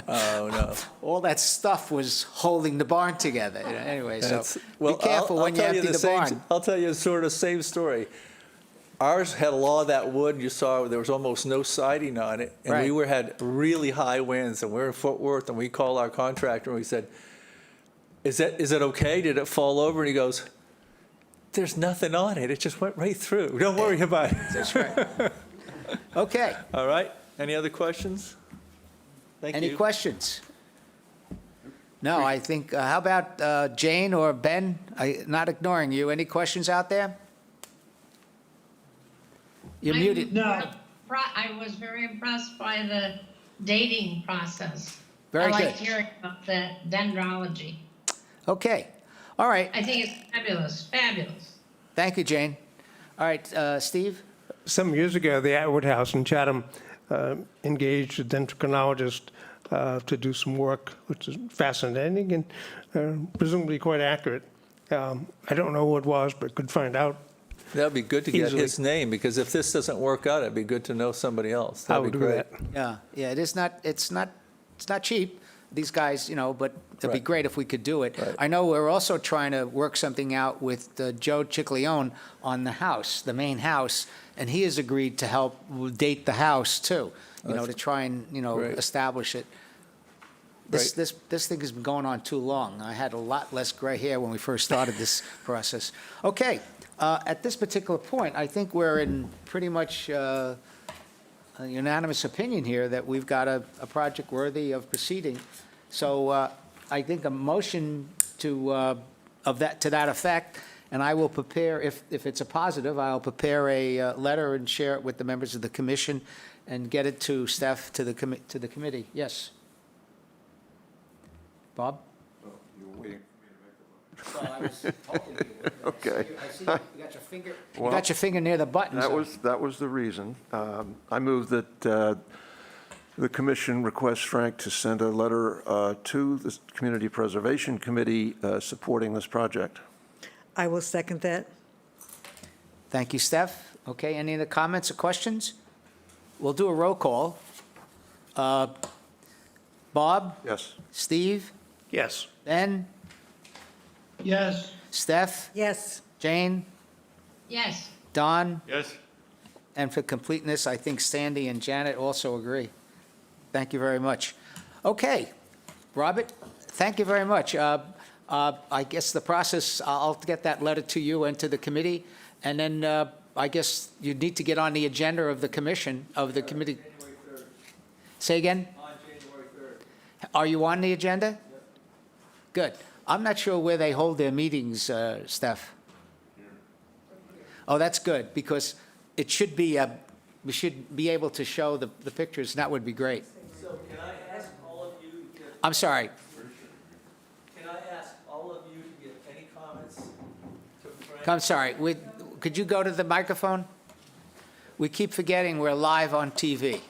S9: Oh, no.
S3: All that stuff was holding the barn together. Anyway, so
S9: Well,
S3: be careful when you
S9: tell
S3: empty the barn.
S9: I'll tell you sort of same story. Ours had a lot of that wood you saw, there was almost no siding on it. And
S3: Right.
S9: we had really high winds, and we're in Fort Worth, and we called our contractor, and we said, is it okay? Did it fall over? And he goes, there's nothing on it. It just went right through. Don't worry about it.
S3: That's right. Okay.
S9: All right. Any other questions? Thank
S3: Any
S9: you.
S3: questions? No, I think, how about Jane or Ben? Not ignoring you. Any questions out there? You're muted.
S1: No.
S2: I was very impressed by the dating process.
S3: Very
S2: I like
S3: good.
S2: hearing about the dendrology.
S3: Okay. All right.
S2: I think it's fabulous, fabulous.
S3: Thank you, Jane. All right, Steve?
S8: Some years ago, the Atwood House in Chatham engaged a dendrochronologist to do some work, which is fascinating and presumably quite accurate. I don't know who it was, but could find out.
S9: That'd be good to get
S8: Easily.
S9: his name, because if this doesn't work out, it'd be good to know somebody else.
S8: I
S9: That'd
S8: will
S9: be
S8: do
S9: great.
S8: that.
S3: Yeah, it's not cheap, these guys, but it'd be
S9: Right.
S3: great if we could do it.
S9: Right.
S3: I know we're also trying to work something out with Joe Ciclione on the house, the main house, and he has agreed to help date the house too, to try and,
S9: Great.
S3: establish it. This thing has been going on too long. I had a lot less gray hair when we first started this process. Okay, at this particular point, I think we're in pretty much a unanimous opinion here that we've got a project worthy of proceeding. So I think a motion to that effect, and I will prepare, if it's a positive, I'll prepare a letter and share it with the members of the commission and get it to staff, to the committee. Yes. Bob?
S4: You were waiting.
S3: Well, I was hoping you would.
S4: Okay.
S3: I see you got your finger, you
S4: Well,
S3: got your finger near the button.
S4: That was the reason. I move that the commission requests Frank to send a letter to the Community Preservation Committee supporting this project.
S6: I will second that.
S3: Thank you, Steph. Okay, any other comments or questions? We'll do a roll call. Bob?
S4: Yes.
S3: Steve?
S8: Yes.
S3: Ben?
S1: Yes.
S3: Steph?
S6: Yes.
S3: Jane?
S2: Yes,
S3: Don?
S5: Yes.
S3: And for completeness, I think Sandy and Janet also agree. Thank you very much. Okay, Robert, thank you very much. I guess the process, I'll get that letter to you and to the committee, And then I guess you need to get on the agenda of the commission, of the committee. Say again? On January 3rd. Are you on the agenda? Yep. Good. I'm not sure where they hold their meetings, Steph. Oh, that's good, because it should be, we should be able to show the pictures, and that would be great.
S9: So can I ask all of you to give,
S3: I'm sorry.
S9: can I ask all of you to give any comments to Frank?
S3: I'm sorry. Could you go to the microphone? We keep forgetting we're live on TV.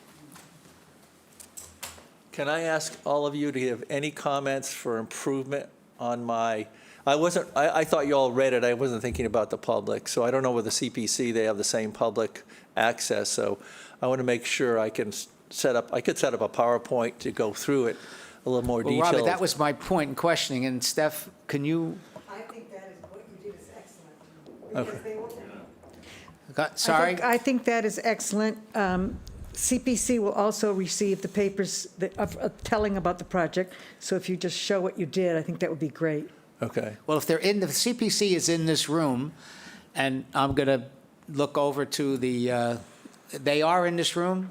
S9: Can I ask all of you to give any comments for improvement on my, I thought you all read it, I wasn't thinking about the public, so I don't know whether CPC, they have the same public access, so I want to make sure I could set up a PowerPoint to go through it a little more
S3: Well,
S9: detailed.
S3: Robert, that was my point in questioning, and Steph, can you,
S6: I think that is, what you did is excellent.
S9: Okay.
S6: Because they will-
S3: sorry?
S6: I think that is excellent. CPC will also receive the papers of telling about the project, so if you just show what you did, I think that would be great.
S9: Okay.
S3: Well, if the CPC is in this room, and I'm going to look over to the, they are in this room?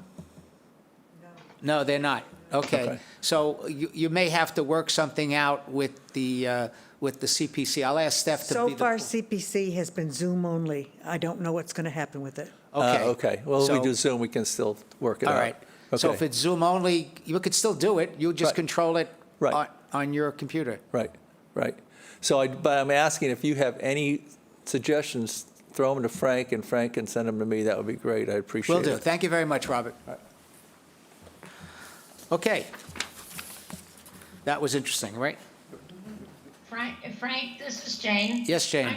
S3: No, they're not. Okay.
S9: Okay.
S3: So you may have to work something out with the CPC. I'll ask Steph to be
S6: So
S3: the.
S6: far, CPC has been Zoom only. I don't know what's going to happen with it.
S3: Okay.
S9: Okay, well, if we
S3: So-
S9: do Zoom, we can still work it out.
S3: All right. So if
S9: Okay.
S3: it's Zoom only, you could still do it. You just
S9: Right.
S3: control it
S9: Right.
S3: on your computer.
S9: Right, right. So but I'm asking if you have any suggestions, throw them to Frank, and Frank can send them to me. That would be great. I appreciate
S3: Will
S9: it.
S3: do. Thank you very much, Robert. Okay. That was interesting, right?
S2: Frank, this is Jane.
S3: Yes, Jane.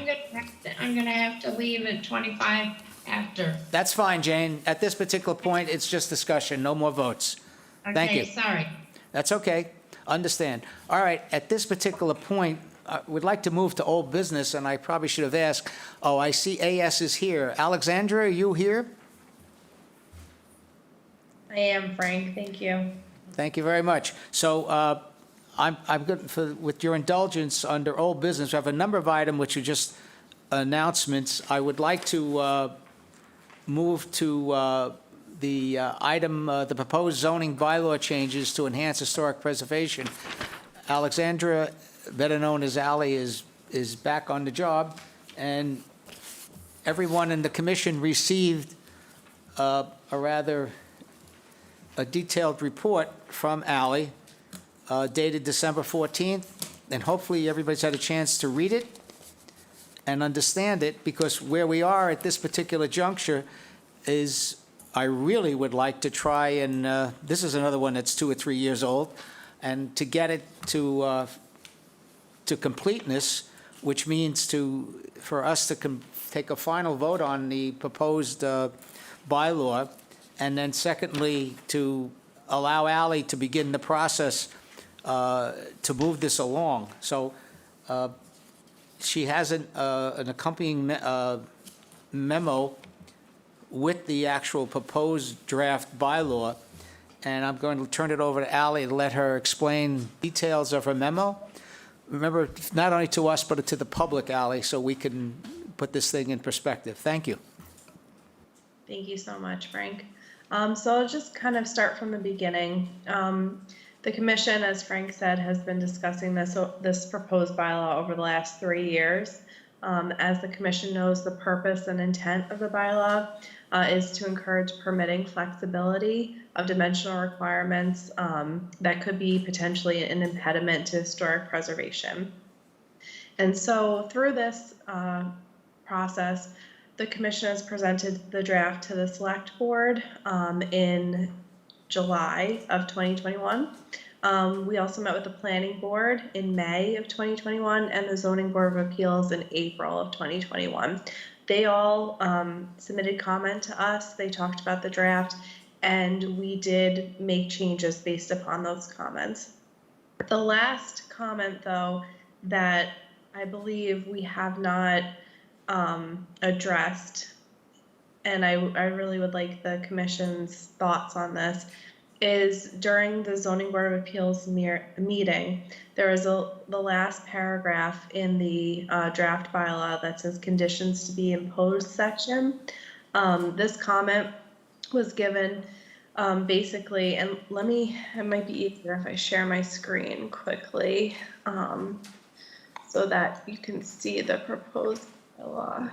S2: I'm gonna have to leave at 25 after.
S3: That's fine, Jane. At this particular point, it's just discussion, no more votes. Thank you.
S2: Okay, sorry.
S3: That's okay. Understand. All right, at this particular point, we'd like to move to old business, and I probably should have asked, oh, I see AS is here. Alexandra, are you here?
S10: I am, Frank, thank you.
S3: Thank you very much. So I'm good with your indulgence under old business. We have a number of items which are just announcements. I would like to move to the item, the proposed zoning bylaw changes to enhance historic preservation. Alexandra, better known as Ally, is back on the job, and everyone in the commission received a detailed report from Ally dated December 14th, and hopefully everybody's had a chance to read it and understand it, because where we are at this particular juncture is I really would like to try and, this is another one that's 2 or 3 years old, and to get it to completeness, which means for us to take a final vote on the proposed bylaw, and then secondly, to allow Ally to begin the process to move this along. So she has an accompanying memo with the actual proposed draft bylaw, and I'm going to turn it over to Ally to let her explain details of her memo. Remember, not only to us, but to the public, Ally, so we can put this thing in perspective. Thank you.
S10: Thank you so much, Frank. So I'll just kind of start from the beginning. The commission, as Frank said, has been discussing this proposed bylaw over the last 3 years. As the commission knows, the purpose and intent of the bylaw is to encourage permitting flexibility of dimensional requirements that could be potentially an impediment to historic preservation. And so through this process, the commission has presented the draft to the select board in July of 2021. We also met with the planning board in May of 2021 and the zoning board of appeals in April of 2021. They all submitted comment to us. They talked about the draft, and we did make changes based upon those comments. The last comment, though, that I believe we have not addressed, and I really would like the commission's thoughts on this, is during the zoning board of appeals meeting, there is the last paragraph in the draft bylaw that says conditions to be imposed section. This comment was given basically, and it might be easier if I share my screen quickly so that you can see the proposed bylaw.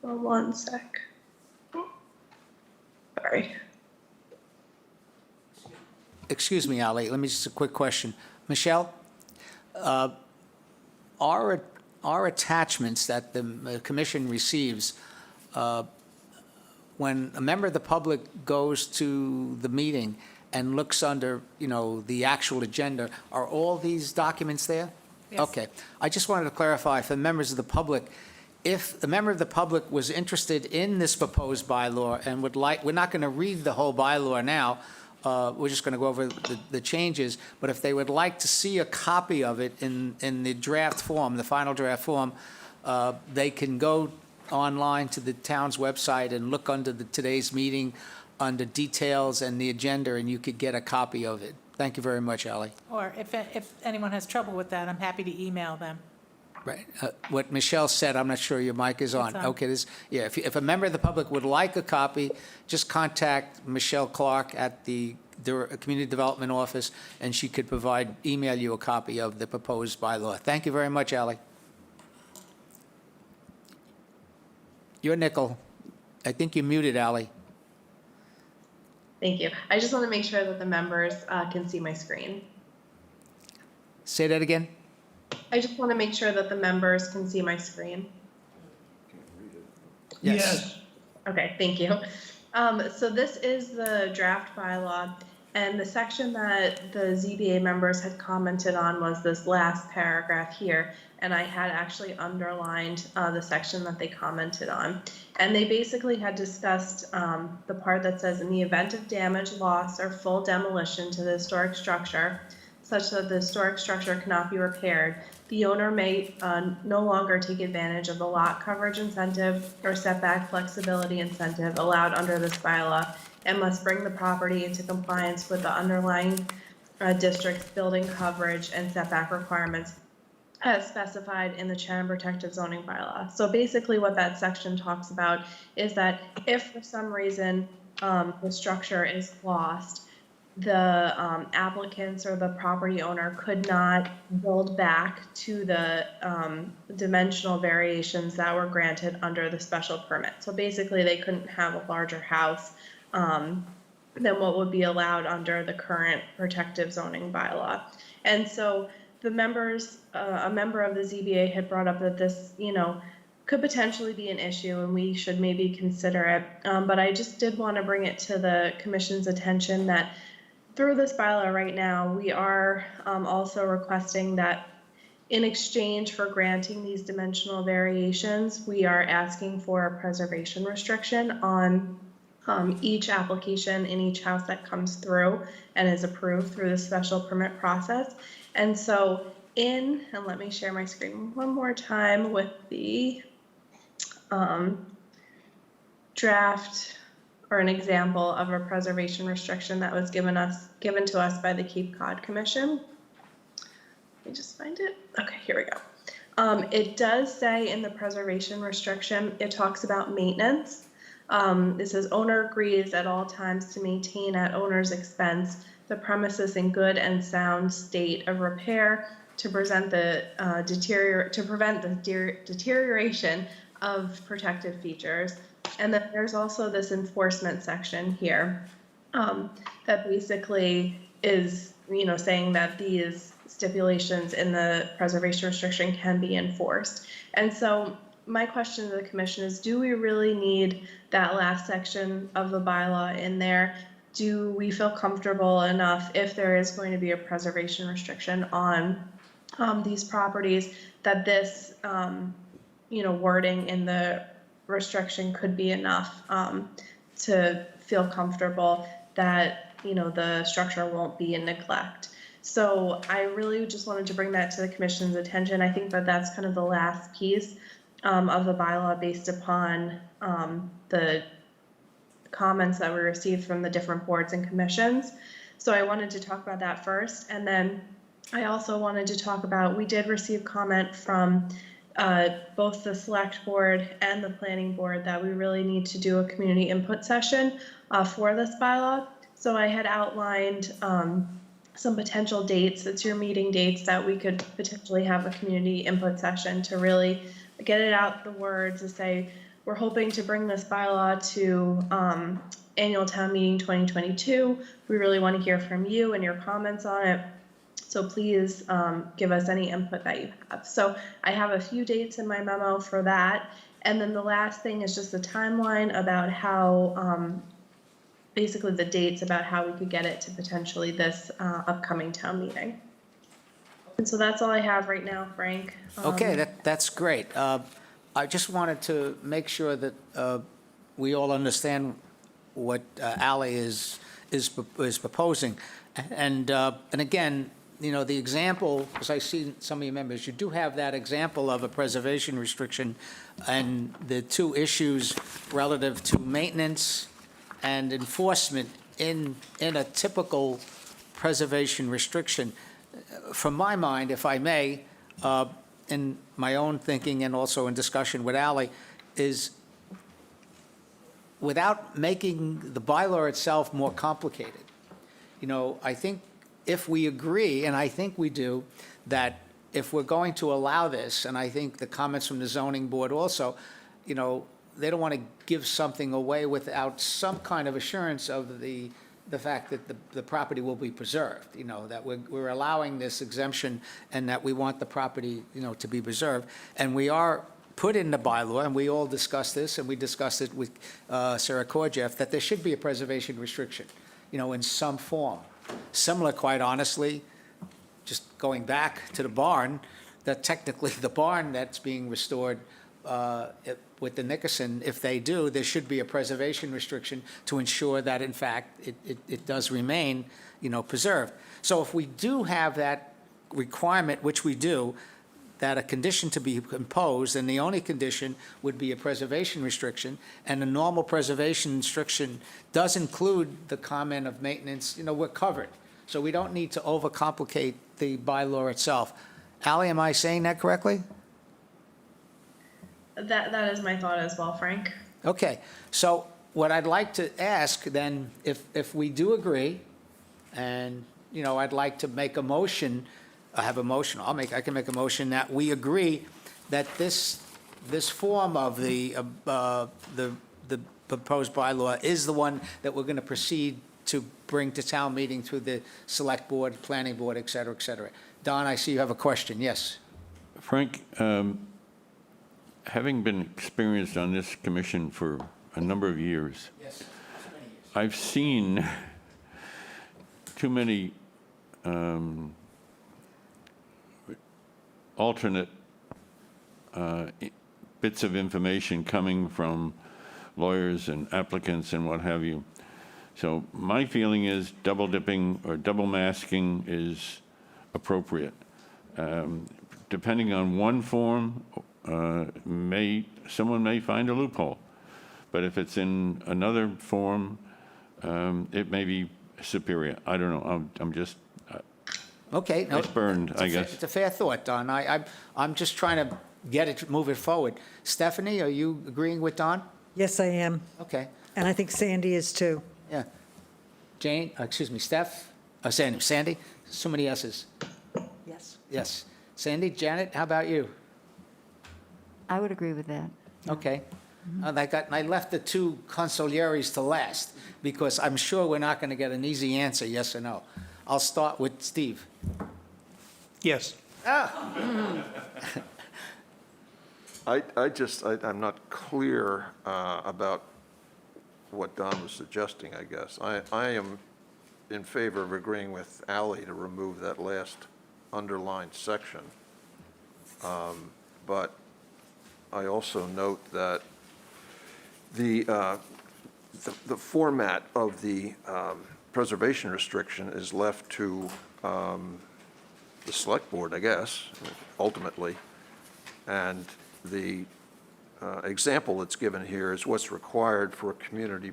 S10: For 1 sec. Sorry.
S3: Excuse me, Ali, let me just a quick question. Michelle, our attachments that the commission receives, when a member of the public goes to the meeting and looks under, the actual agenda, are all these documents there?
S11: Yes.
S3: Okay. I just wanted to clarify for members of the public, if a member of the public was interested in this proposed bylaw and we're not going to read the whole bylaw now, we're just going to go over the changes, but if they would like to see a copy of it in the draft form, the final draft form, they can go online to the town's website and look under today's meeting, under details and the agenda, and you could get a copy of it. Thank you very much, Ali.
S11: Or if anyone has trouble with that, I'm happy to email them.
S3: Right. What Michelle said, I'm not sure your mic is on.
S11: It's on.
S3: Okay, if a member of the public would like a copy, just contact Michelle Clark at the Community Development Office, and she could email you a copy of the proposed bylaw. Thank you very much, Ali. You're Nickel. I think you're muted, Ali.
S10: Thank you. I just want to make sure that the members can see my screen.
S3: Say that again.
S10: I just want to make sure that the members can see my screen.
S3: Yes.
S10: Okay, thank you. So this is the draft bylaw, and the section that the ZBA members had commented on was this last paragraph here, and I had actually underlined the section that they commented on. And they basically had discussed the part that says, in the event of damage, loss, or full demolition to the historic structure, such that the historic structure cannot be repaired, the owner may no longer take advantage of the lot coverage incentive or setback flexibility incentive allowed under this bylaw, and must bring the property into compliance with the underlying district's building coverage and setback requirements as specified in the Chatham Protective Zoning Bylaw. So basically what that section talks about is that if for some reason the structure is lost, the applicants or the property owner could not build back to the dimensional variations that were granted under the special permit. So basically they couldn't have a larger house than what would be allowed under the current protective zoning bylaw. And so the members, a member of the ZBA had brought up that this, could potentially be an issue and we should maybe consider it. But I just did want to bring it to the commission's attention that through this bylaw right now, we are also requesting that in exchange for granting these dimensional variations, we are asking for a preservation restriction on each application in each house that comes through and is approved through the special permit process. And so and let me share my screen one more time with the draft or an example of a preservation restriction that was given to us by the Cape Cod Commission. Let me just find it. Okay, here we go. It does say in the preservation restriction, it talks about maintenance. It says owner agrees at all times to maintain at owner's expense the premises in good and sound state of repair to prevent the deterioration of protected features. And then there's also this enforcement section here that basically is, saying that these stipulations in the preservation restriction can be enforced. And so my question to the commission is, do we really need that last section of the bylaw in there? Do we feel comfortable enough if there is going to be a preservation restriction on these properties that this, wording in the restriction could be enough to feel comfortable that, the structure won't be in neglect? So I really just wanted to bring that to the commission's attention. I think that that's kind of the last piece of the bylaw based upon the comments that we received from the different boards and commissions. So I wanted to talk about that first. And then I also wanted to talk about, we did receive comment from both the select board and the planning board that we really need to do a community input session for this bylaw. So I had outlined some potential dates, it's your meeting dates, that we could potentially have a community input session to really get it out the word, to say, we're hoping to bring this bylaw to annual town meeting 2022. We really want to hear from you and your comments on it. So please give us any input that you have. So I have a few dates in my memo for that. And then the last thing is just a timeline about how, basically the dates about how we could get it to potentially this upcoming town meeting. And so that's all I have right now, Frank.
S3: Okay, that's great. I just wanted to make sure that we all understand what Ally is proposing. And again, you know, the example, as I see some of your members, you do have that example of a preservation restriction, and the two issues relative to maintenance and enforcement in a typical preservation restriction. From my mind, if I may, in my own thinking and also in discussion with Ally, is without making the bylaw itself more complicated. You know, I think if we agree, and I think we do, that if we're going to allow this, and I think the comments from the zoning board also, you know, they don't want to give something away without some kind of assurance of the fact that the property will be preserved, you know, that we're allowing this exemption and that we want the property, you know, to be preserved. And we are put in the bylaw, and we all discussed this, and we discussed it with Sarah Korjeff, that there should be a preservation restriction, you know, in some form. Similar, quite honestly, just going back to the barn, that technically the barn that's being restored with the Nickerson, if they do, there should be a preservation restriction to ensure that, in fact, it does remain, you know, preserved. So if we do have that requirement, which we do, that a condition to be imposed, and the only condition would be a preservation restriction, and the normal preservation restriction does include the comment of maintenance, you know, we're covered. So we don't need to overcomplicate the bylaw itself. Ally, am I saying that correctly?
S10: That is my thought as well, Frank.
S3: Okay, so what I'd like to ask then, if we do agree, and, you know, I'd like to make a motion, I have a motion, I can make a motion that we agree that this form of the proposed bylaw is the one that we're going to proceed to bring to town meeting through the select board, planning board, et cetera, et cetera. Don, I see you have a question, yes.
S5: Frank, having been experienced on this commission for a number of years,
S3: Yes.
S5: I've seen too many alternate bits of information coming from lawyers and applicants and what have you. So my feeling is double dipping or double masking is appropriate. Depending on one form, someone may find a loophole, but if it's in another form, it may be superior. I don't know. I'm just
S3: Okay. No,
S5: it's burned, I guess.
S3: It's a fair thought, Don. I'm just trying to move it forward. Stephanie, are you agreeing with Don?
S6: Yes, I am.
S3: Okay.
S6: And I think Sandy is too.
S3: Yeah. Jane, excuse me, Steph? Sandy? So many S's.
S6: Yes.
S3: Yes. Sandy, Janet, how about you?
S12: I would agree with that.
S3: Okay. I left the two consiglieres to last, because I'm sure we're not going to get an easy answer, yes or no. I'll start with Steve.
S8: Yes.
S4: I'm not clear about what Don was suggesting, I guess. I am in favor of agreeing with Ally to remove that last underlined section. But I also note that the format of the preservation restriction is left to the select board, I guess, ultimately. And the example that's given here is what's required for a community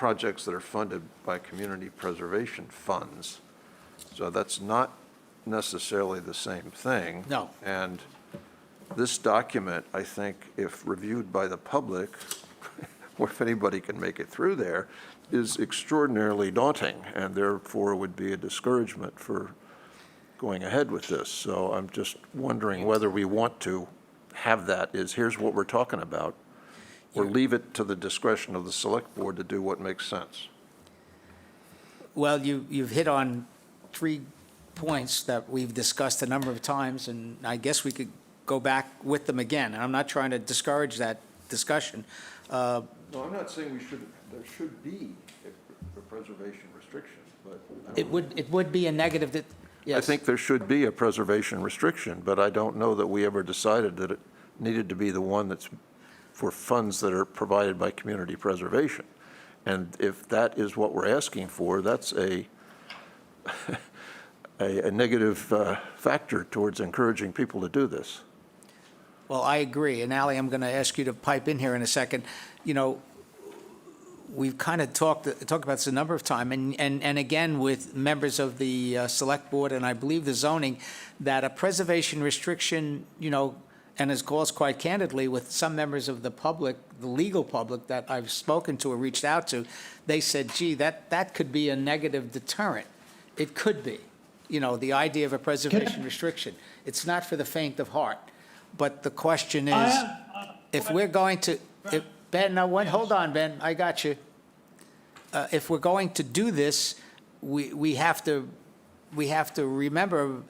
S4: projects that are funded by community preservation funds. So that's not necessarily the same thing.
S3: No.
S4: And this document, I think, if reviewed by the public, or if anybody can make it through there, is extraordinarily daunting, and therefore would be a discouragement for going ahead with this. So I'm just wondering whether we want to have that is, here's what we're talking about, or leave it to the discretion of the select board to do what makes sense.
S3: Well, you've hit on 3 points that we've discussed a number of times, and I guess we could go back with them again. And I'm not trying to discourage that discussion.
S4: No, I'm not saying there should be a preservation restriction, but.
S3: It would be a negative that, yes.
S4: I think there should be a preservation restriction, but I don't know that we ever decided that it needed to be the one that's for funds that are provided by community preservation. And if that is what we're asking for, that's a negative factor towards encouraging people to do this.
S3: Well, I agree. And Ally, I'm going to ask you to pipe in here in a second. You know, we've kind of talked about this a number of times, and again with members of the select board, and I believe the zoning, that a preservation restriction, you know, and as caused quite candidly with some members of the public, the legal public that I've spoken to or reached out to, they said, gee, that could be a negative deterrent. It could be, you know, the idea of a preservation restriction. It's not for the faint of heart. But the question is, if we're going to, Ben, now, hold on, Ben, I got you. If we're going to do this, we have to remember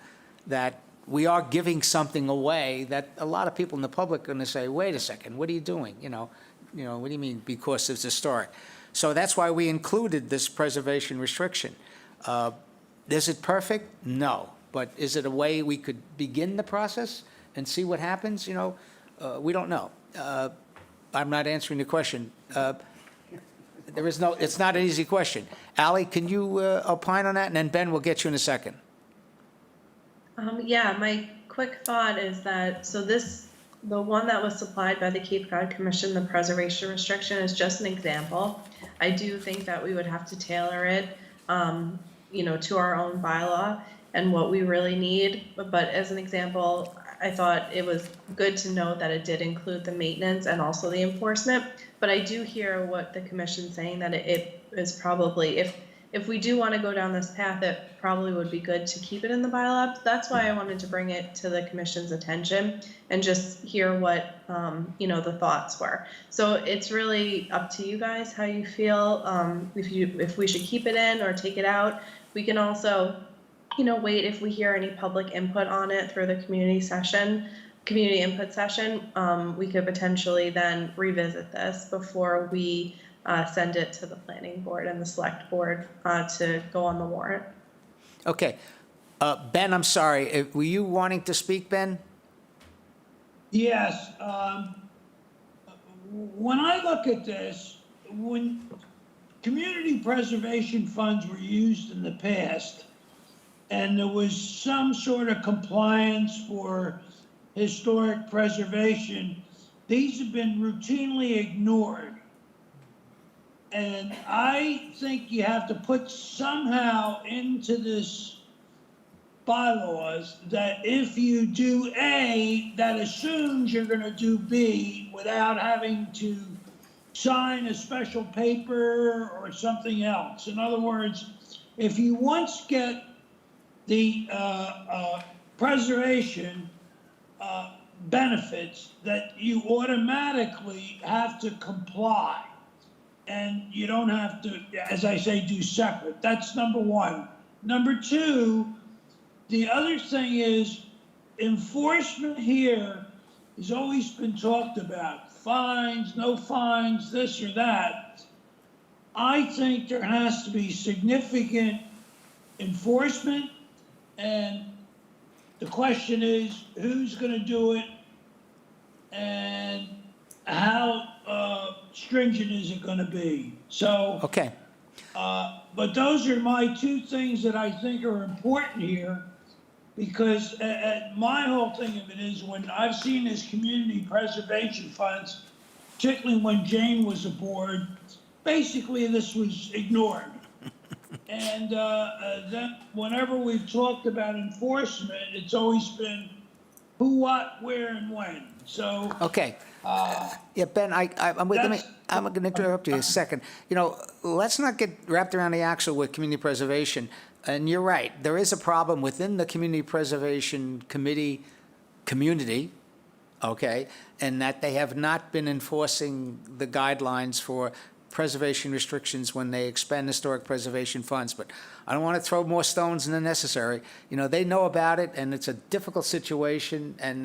S3: that we are giving something away that a lot of people in the public are going to say, wait a second, what are you doing? You know, what do you mean because it's historic? So that's why we included this preservation restriction. Is it perfect? No. But is it a way we could begin the process and see what happens? You know, we don't know. I'm not answering the question. It's not an easy question. Ally, can you opine on that? And then Ben, we'll get you in a second.
S10: Yeah, my quick thought is that, the one that was supplied by the Cape Cod Commission, the preservation restriction, is just an example. I do think that we would have to tailor it, you know, to our own bylaw and what we really need. But as an example, I thought it was good to know that it did include the maintenance and also the enforcement. But I do hear what the commission's saying, that it is probably, if we do want to go down this path, it probably would be good to keep it in the bylaw. That's why I wanted to bring it to the commission's attention and just hear what, you know, the thoughts were. So it's really up to you guys how you feel, if we should keep it in or take it out. We can also, you know, wait if we hear any public input on it through the community input session. We could potentially then revisit this before we send it to the planning board and the select board to go on the warrant.
S3: Okay. Ben, I'm sorry. Were you wanting to speak, Ben?
S1: Yes. When I look at this, when community preservation funds were used in the past, and there was some sort of compliance for historic preservation, these have been routinely ignored. And I think you have to put somehow into this bylaws that if you do A, that assumes you're going to do B without having to sign a special paper or something else. In other words, if you once get the preservation benefits, that you automatically have to comply. And you don't have to, as I say, do separate. That's number one. Number two, the other thing is enforcement here has always been talked about. Fines, no fines, this or that. I think there has to be significant enforcement, and the question is who's going to do it and how stringent is it going to be? So,
S3: Okay.
S1: but those are my 2 things that I think are important here, because my whole thing of it is when I've seen this community preservation funds, particularly when Jane was aboard, basically this was ignored. And then whenever we've talked about enforcement, it's always been who, what, where, and when. So,
S3: Okay. Yeah, Ben, I'm
S1: That's-
S3: going to interrupt you a second. You know, let's not get wrapped around the axle with community preservation. And you're right, there is a problem within the Community Preservation Committee community, okay? And that they have not been enforcing the guidelines for preservation restrictions when they expend historic preservation funds. But I don't want to throw more stones than necessary. You know, they know about it, and it's a difficult situation, and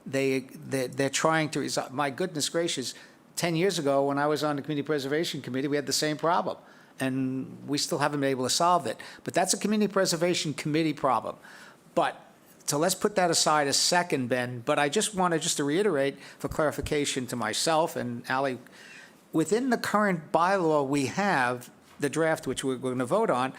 S3: they're trying to resolve. My goodness gracious, 10 years ago, when I was on the Community Preservation Committee, we had the same problem, and we still haven't been able to solve it. But that's a Community Preservation Committee problem. So let's put that aside a second, Ben, but I just wanted to reiterate for clarification to myself and Ally, within the current bylaw we have, the draft which we're going to vote on,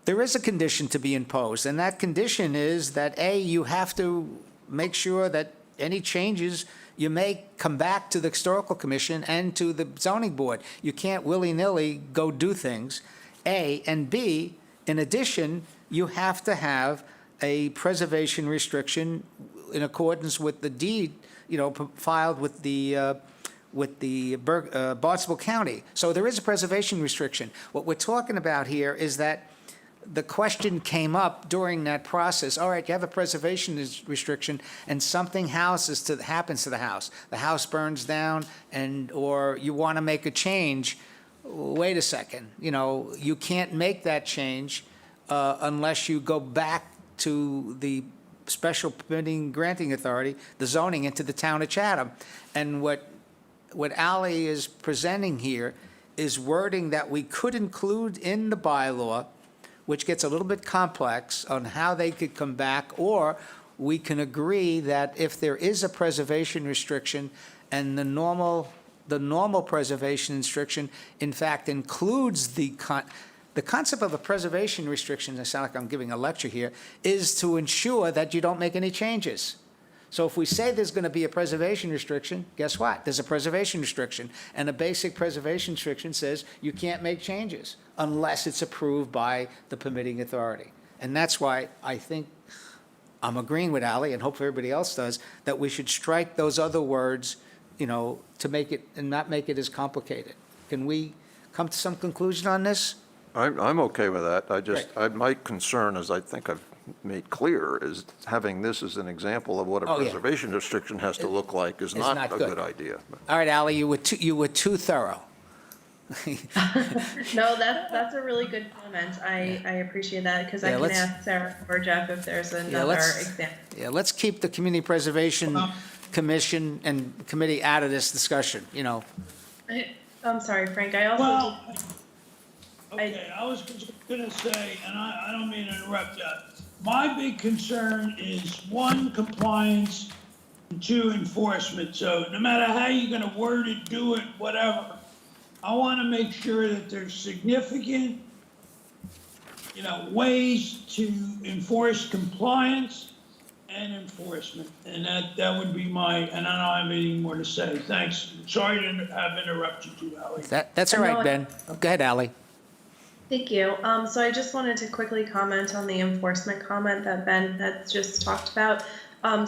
S3: there is a condition to be imposed, and that condition is that, A, you have to make sure that any changes you make come back to the Historical Commission and to the Zoning Board. You can't willy-nilly go do things, A, and B, in addition, you have to have a preservation restriction in accordance with the deed, you know, filed with the Barnstable County. So there is a preservation restriction. What we're talking about here is that the question came up during that process. All right, you have a preservation restriction, and something happens to the house. The house burns down, or you want to make a change. Wait a second. You know, you can't make that change unless you go back to the special permitting granting authority, the zoning, into the town of Chatham. And what Ally is presenting here is wording that we could include in the bylaw, which gets a little bit complex on how they could come back, or we can agree that if there is a preservation restriction and the normal preservation restriction, in fact, includes the concept of a preservation restriction, I sound like I'm giving a lecture here, is to ensure that you don't make any changes. So if we say there's going to be a preservation restriction, guess what? There's a preservation restriction. And a basic preservation restriction says you can't make changes unless it's approved by the permitting authority. And that's why I think I'm agreeing with Ally, and hopefully everybody else does, that we should strike those other words, you know, to make it, and not make it as complicated. Can we come to some conclusion on this?
S4: I'm okay with that. My concern, as I think I've made clear, is having this as an example of what a
S3: Oh, yeah.
S4: preservation restriction has to look like is not
S3: not
S4: a
S3: good.
S4: good idea.
S3: All right, Ally, you were too thorough.
S10: No, that's a really good comment. I appreciate that, because I
S3: Yeah,
S10: can
S3: let's-
S10: ask Sarah or Jeff if there's another example.
S3: Yeah, let's keep the Community Preservation Commission and Committee out of this discussion, you know.
S10: I'm sorry, Frank, I also,
S1: Well, okay, I was gonna say, and I don't mean to interrupt you. My big concern is, one, compliance, and two, enforcement. So no matter how you're gonna word it, do it, whatever, I wanna make sure that there's significant, you know, ways to enforce compliance and enforcement. And that would be and I don't have anything more to say. Thanks. Sorry to have interrupted you, Ally.
S3: That's all right, Ben. Go ahead, Ally.
S10: thank you. So I just wanted to quickly comment on the enforcement comment that Ben had just talked about.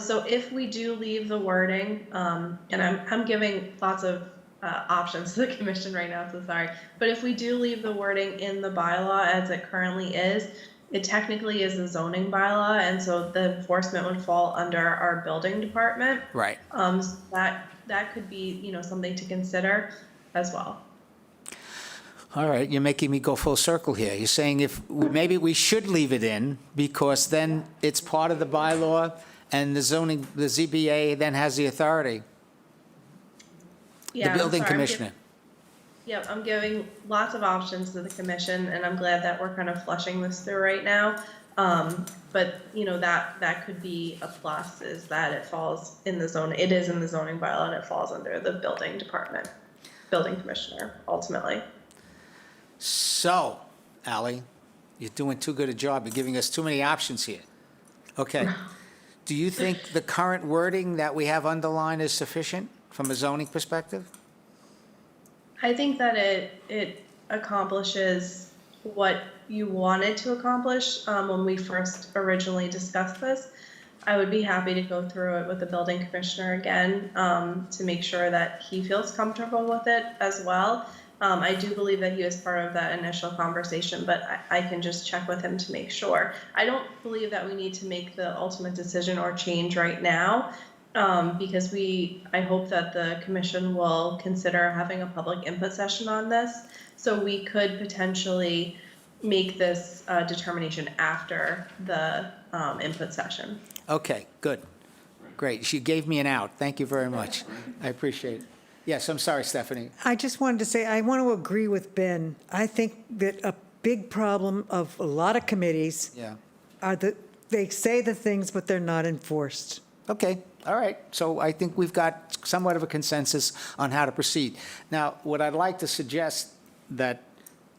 S10: So if we do leave the wording, and I'm giving lots of options to the commission right now, so sorry. But if we do leave the wording in the bylaw as it currently is, it technically is a zoning bylaw, and so the enforcement would fall under our building department.
S3: Right.
S10: So that could be, you know, something to consider as well.
S3: All right, you're making me go full circle here. You're saying maybe we should leave it in, because then it's part of the bylaw, and the ZBA then has the authority, the
S10: I'm
S3: building
S10: sorry,
S3: commissioner.
S10: I'm giving lots of options to the commission, and I'm glad that we're kind of flushing this through right now. But, you know, that could be a plus, is that it falls in the zone, it is in the zoning bylaw, and it falls under the building department, building commissioner, ultimately.
S3: So, Ally, you're doing too good a job. You're giving us too many options here. Okay. Do you think the current wording that we have underlined is sufficient from a zoning perspective?
S10: I think that it accomplishes what you wanted to accomplish when we first originally discussed this. I would be happy to go through it with the building commissioner again to make sure that he feels comfortable with it as well. I do believe that he was part of that initial conversation, but I can just check with him to make sure. I don't believe that we need to make the ultimate decision or change right now because I hope that the commission will consider having a public input session on this. So we could potentially make this determination after the input session.
S3: Okay, good. Great. She gave me an out. Thank you very much. I appreciate it. Yes, I'm sorry, Stephanie.
S6: I just wanted to say, I want to agree with Ben. I think that a big problem of a lot of committees
S3: Yeah.
S6: are that they say the things, but they're not enforced.
S3: Okay, all right. So I think we've got somewhat of a consensus on how to proceed. Now, what I'd like to suggest that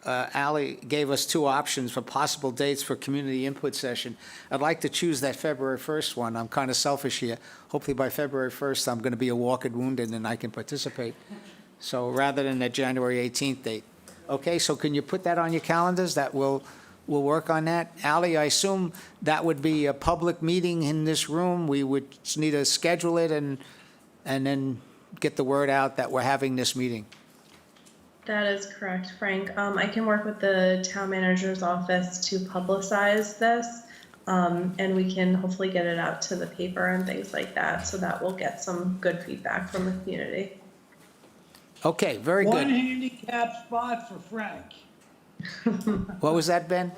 S3: Ally gave us two options for possible dates for community input session. I'd like to choose that February 1st one. I'm kind of selfish here. Hopefully by February 1st, I'm going to be a walked wounded and I can participate. So rather than that January 18th date. Okay, so can you put that on your calendars? That we'll work on that. Ally, I assume that would be a public meeting in this room. We would just need to schedule it and then get the word out that we're having this meeting.
S10: That is correct, Frank. I can work with the town manager's office to publicize this, and we can hopefully get it out to the paper and things like that, so that we'll get some good feedback from the community.
S3: Okay, very
S1: One
S3: good.
S1: handicap spot for Frank.
S3: What was that, Ben?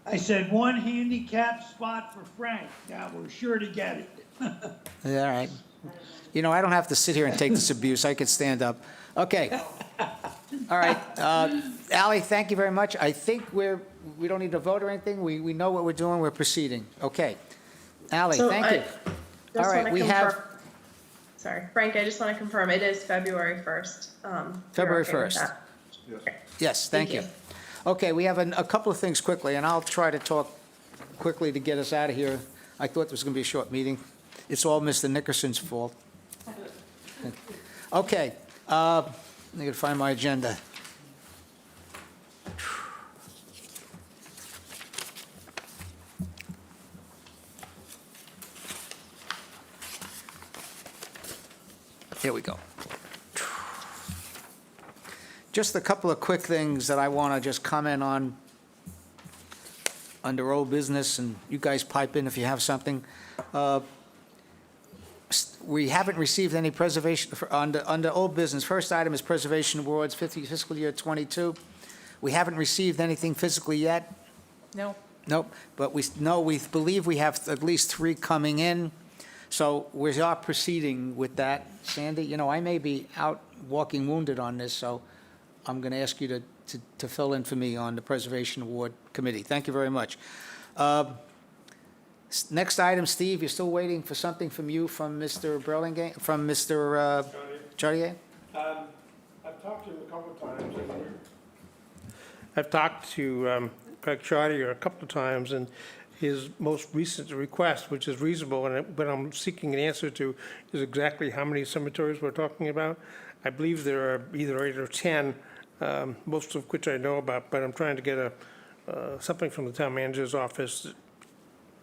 S1: I said one handicap spot for Frank. Now, we're sure to get it.
S3: All right. You know, I don't have to sit here and take this abuse. I could stand up. Okay. All right. Ally, thank you very much. I think we don't need to vote or anything. We know what we're doing. We're proceeding. Okay. Ally,
S10: So
S3: thank you. All right, we have.
S10: Sorry, Frank, I just want to confirm, it is February 1st.
S3: February
S10: You're okay with
S3: 1st.
S10: that? Okay.
S3: Yes, thank you. Okay, we have a couple of things quickly, and I'll try to talk quickly to get us out of here. I thought this was going to be a short meeting. It's all Mr. Nickerson's fault. Okay, I gotta find my agenda. Here we go. Just a couple of quick things that I want to just comment on under old business, and you guys pipe in if you have something. We haven't received any preservation, under old business. First item is preservation awards, fiscal year '22. We haven't received anything physically yet.
S11: No.
S3: Nope, but we believe we have at least 3 coming in. So we are proceeding with that. Sandy, you know, I may be out walking wounded on this, so I'm going to ask you to fill in for me on the Preservation Award Committee. Thank you very much. Next item, Steve, you're still waiting for something from Mr. Burlingame, from Mr. Chartier?
S8: I've talked to him a couple of times. I've talked to Craig Chartier a couple of times, and his most recent request, which is reasonable, and what I'm seeking an answer to, is exactly how many cemeteries we're talking about. I believe there are either 8 or 10, most of which I know about, but I'm trying to get something from the town manager's office that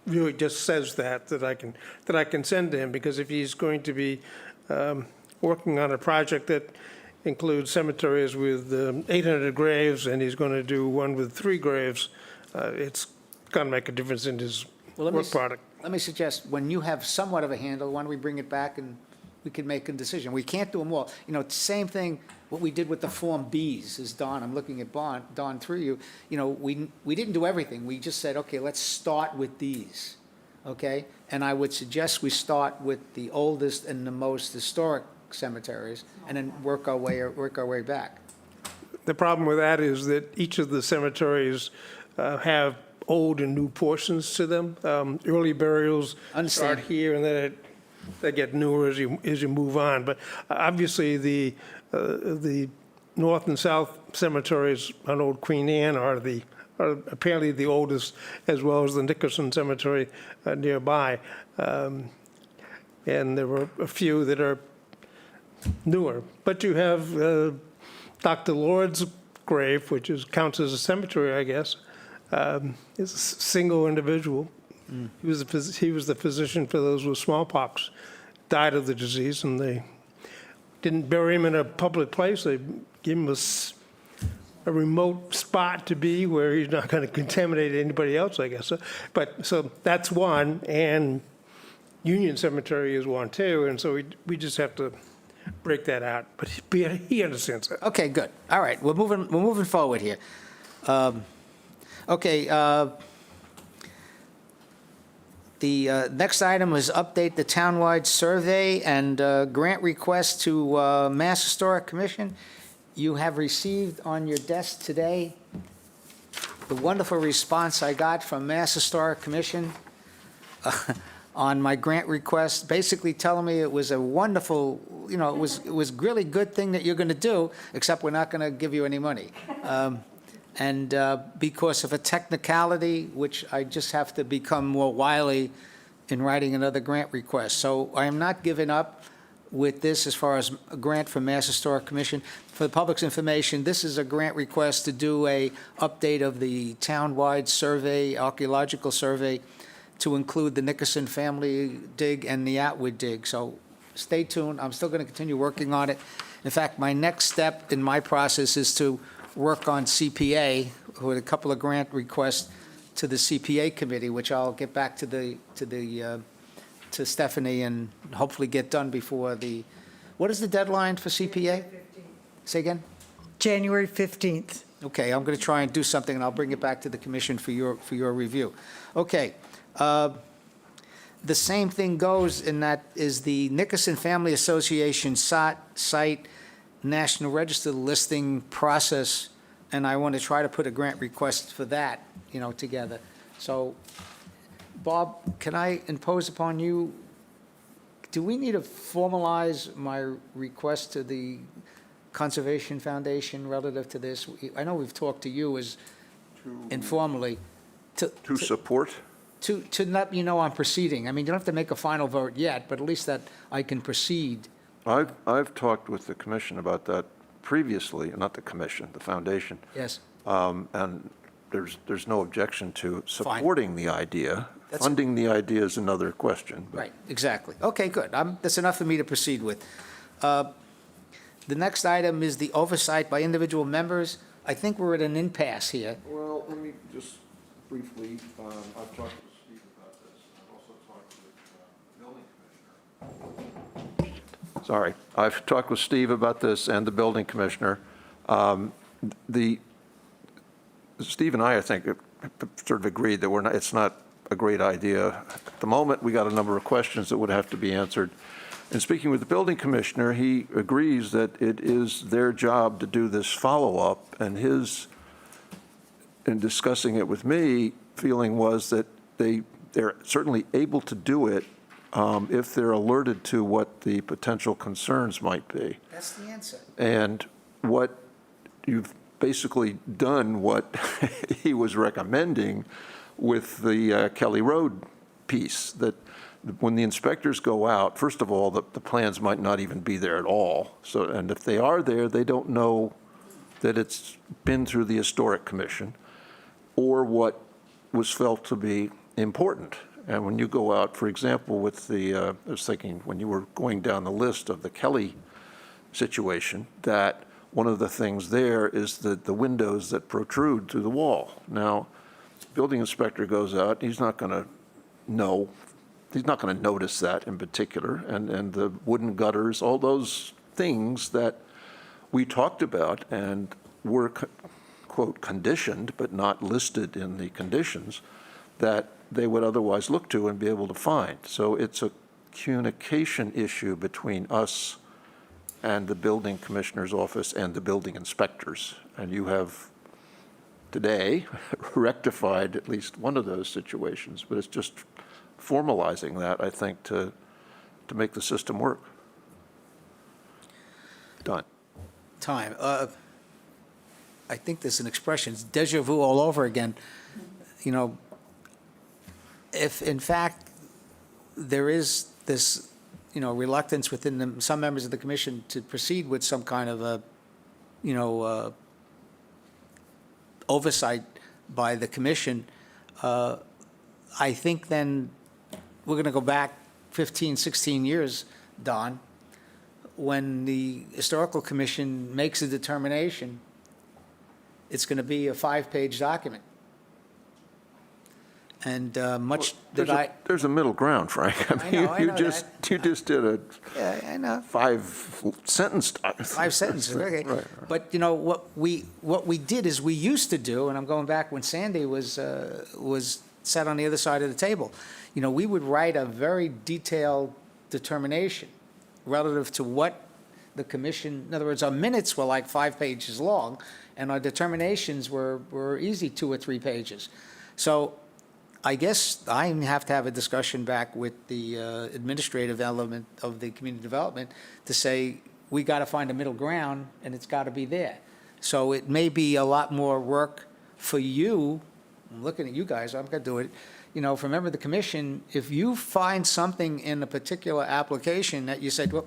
S8: really just says that I can send to him, because if he's going to be working on a project that includes cemeteries with 800 graves, and he's going to do one with 3 graves, it's going to make a difference in his work product.
S3: Let me suggest, when you have somewhat of a handle, why don't we bring it back and we can make a decision. We can't do them all. You know, same thing, what we did with the Form Bs, is Don, I'm looking at Don through you. You know, we didn't do everything. We just said, okay, let's start with these, okay? And I would suggest we start with the oldest and the most historic cemeteries, and then work our way back.
S8: The problem with that is that each of the cemeteries have old and new portions to them. Early burials start here, and then they get newer as you move on. But obviously, the north and south cemeteries on Old Queen Anne are apparently the oldest, as well as the Nickerson Cemetery nearby. And there were a few that are newer. But you have Dr. Lord's grave, which counts as a cemetery, I guess. Is a single individual. He was the physician for those with smallpox, died of the disease, and they didn't bury him in a public place. They gave him a remote spot to be where he's not going to contaminate anybody else, I guess. So that's one, and Union Cemetery is one too, and so we just have to break that out. But he understands that.
S3: Okay, good. All right, we're moving forward here. Okay, the next item is update the townwide survey and grant request to Mass Historic Commission. You have received on your desk today the wonderful response I got from Mass Historic Commission on my grant request, basically telling me it was a wonderful, it was really good thing that you're going to do, except we're not going to give you any money. And because of a technicality, which I just have to become more wily in writing another grant request. So I am not giving up with this as far as a grant from Mass Historic Commission. For the public's information, this is a grant request to do a update of the townwide survey, archaeological survey, to include the Nickerson family dig and the Atwood dig. So stay tuned. I'm still going to continue working on it. In fact, my next step in my process is to work on CPA with a couple of grant requests to the CPA committee, which I'll get back to Stephanie and hopefully get done before what is the deadline for CPA? Say again?
S6: January 15th.
S3: Okay, I'm going to try and do something, and I'll bring it back to the commission for your review. Okay. The same thing goes in that is the Nickerson Family Association site National Register listing process, and I want to try to put a grant request for that, together. So, Bob, can I impose upon you, do we need to formalize my request to the Conservation Foundation relative to this? I know we've talked to you as informally.
S4: To support?
S3: To let you know I'm proceeding. I mean, you don't have to make a final vote yet, but at least that I can proceed.
S4: I've talked with the commission about that previously, not the commission, the foundation.
S3: Yes.
S4: And there's no objection to supporting the idea.
S3: That's-
S4: Funding the idea is another question. but-
S3: Right, exactly. Okay, good. That's enough for me to proceed with. The next item is the oversight by individual members. I think we're at an impasse here.
S4: Well, let me just briefly, I've talked with Steve about this, and I've also talked with the building commissioner. Sorry, I've talked with Steve about this and the building commissioner. Steve and I think, sort of agreed that it's not a great idea. At the moment, we got a number of questions that would have to be answered. And speaking with the building commissioner, he agrees that it is their job to do this follow-up, and in discussing it with me, feeling was that they're certainly able to do it if they're alerted to what the potential concerns might be.
S3: That's the answer.
S4: And what you've basically done what he was recommending with the Kelly Road piece, that when the inspectors go out, first of all, the plans might not even be there at all. So, and if they are there, they don't know that it's been through the Historic Commission or what was felt to be important. And when you go out, for example, with I was thinking when you were going down the list of the Kelly situation, that one of the things there is that the windows that protrude through the wall. Now, building inspector goes out, he's not going to notice that in particular, and the wooden gutters, all those things that we talked about and were, quote, conditioned, but not listed in the conditions, that they would otherwise look to and be able to find. So it's a communication issue between us and the building commissioner's office and the building inspectors. And you have today rectified at least one of those situations, but it's just formalizing that, I think, to make the system work. Done.
S3: Time. I think there's an expression, it's deja vu all over again. If in fact there is this reluctance within some members of the commission to proceed with some kind of a, oversight by the commission, I think then we're going to go back 15, 16 years, Don, when the Historical Commission makes a determination, it's going to be a 5-page document. And much did
S4: There's a middle ground, Frank.
S3: I know
S4: You
S3: that.
S4: just did a
S3: Yeah, I know.
S4: 5-sentence.
S3: 5 sentences, okay.
S4: Right.
S3: But, what we did is we used to do, and I'm going back when Sandy was sat on the other side of the table, we would write a very detailed determination relative to what the commission, in other words, our minutes were like 5 pages long, and our determinations were easy 2 or 3 pages. So I guess I have to have a discussion back with the administrative element of the community development to say, we got to find a middle ground, and it's got to be there. So it may be a lot more work for you. I'm looking at you guys, I'm going to do it. For a member of the commission, if you find something in a particular application that you said, well,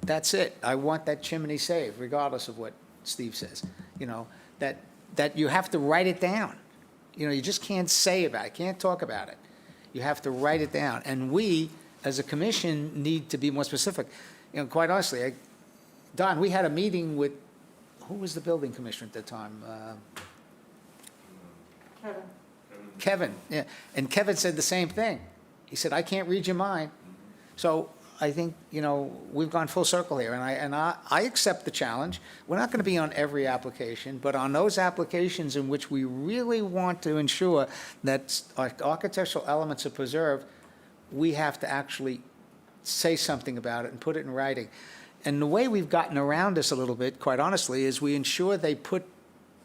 S3: that's it, I want that chimney saved, regardless of what Steve says, that you have to write it down. You just can't say about it, can't talk about it. You have to write it down. And we, as a commission, need to be more specific. Quite honestly, Don, we had a meeting with, who was the building commissioner at the time? Kevin, yeah. And Kevin said the same thing. He said, I can't read your mind. So I think, we've gone full circle here, and I accept the challenge. We're not going to be on every application, but on those applications in which we really want to ensure that our architectural elements are preserved, we have to actually say something about it and put it in writing. And the way we've gotten around this a little bit, quite honestly, is we ensure they put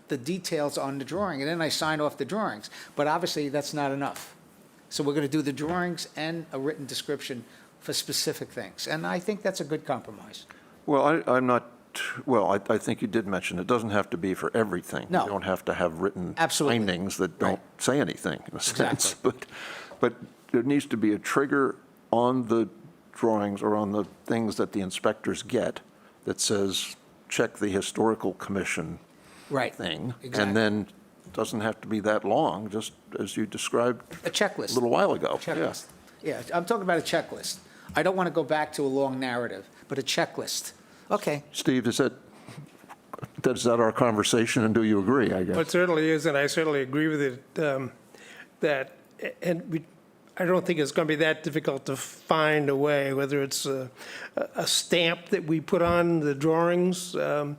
S3: the details on the drawing, and then I sign off the drawings. But obviously, that's not enough. So we're going to do the drawings and a written description for specific things. And I think that's a good compromise.
S4: Well, I'm not, I think you did mention it doesn't have to be for everything.
S3: No.
S4: You don't have to have written
S3: Absolutely.
S4: findings that don't say anything, in a sense.
S3: Exactly.
S4: But there needs to be a trigger on the drawings or on the things that the inspectors get that says, check the historical commission
S3: Right.
S4: thing.
S3: Exactly.
S4: And then it doesn't have to be that long, just as you described
S3: A checklist.
S4: a little while ago.
S3: Checklist. Yeah, I'm talking about a checklist. I don't want to go back to a long narrative, but a checklist. Okay.
S4: Steve, is that our conversation, and do you agree, I guess?
S8: It certainly is, and I certainly agree with it, I don't think it's going to be that difficult to find a way, whether it's a stamp that we put on the drawings, it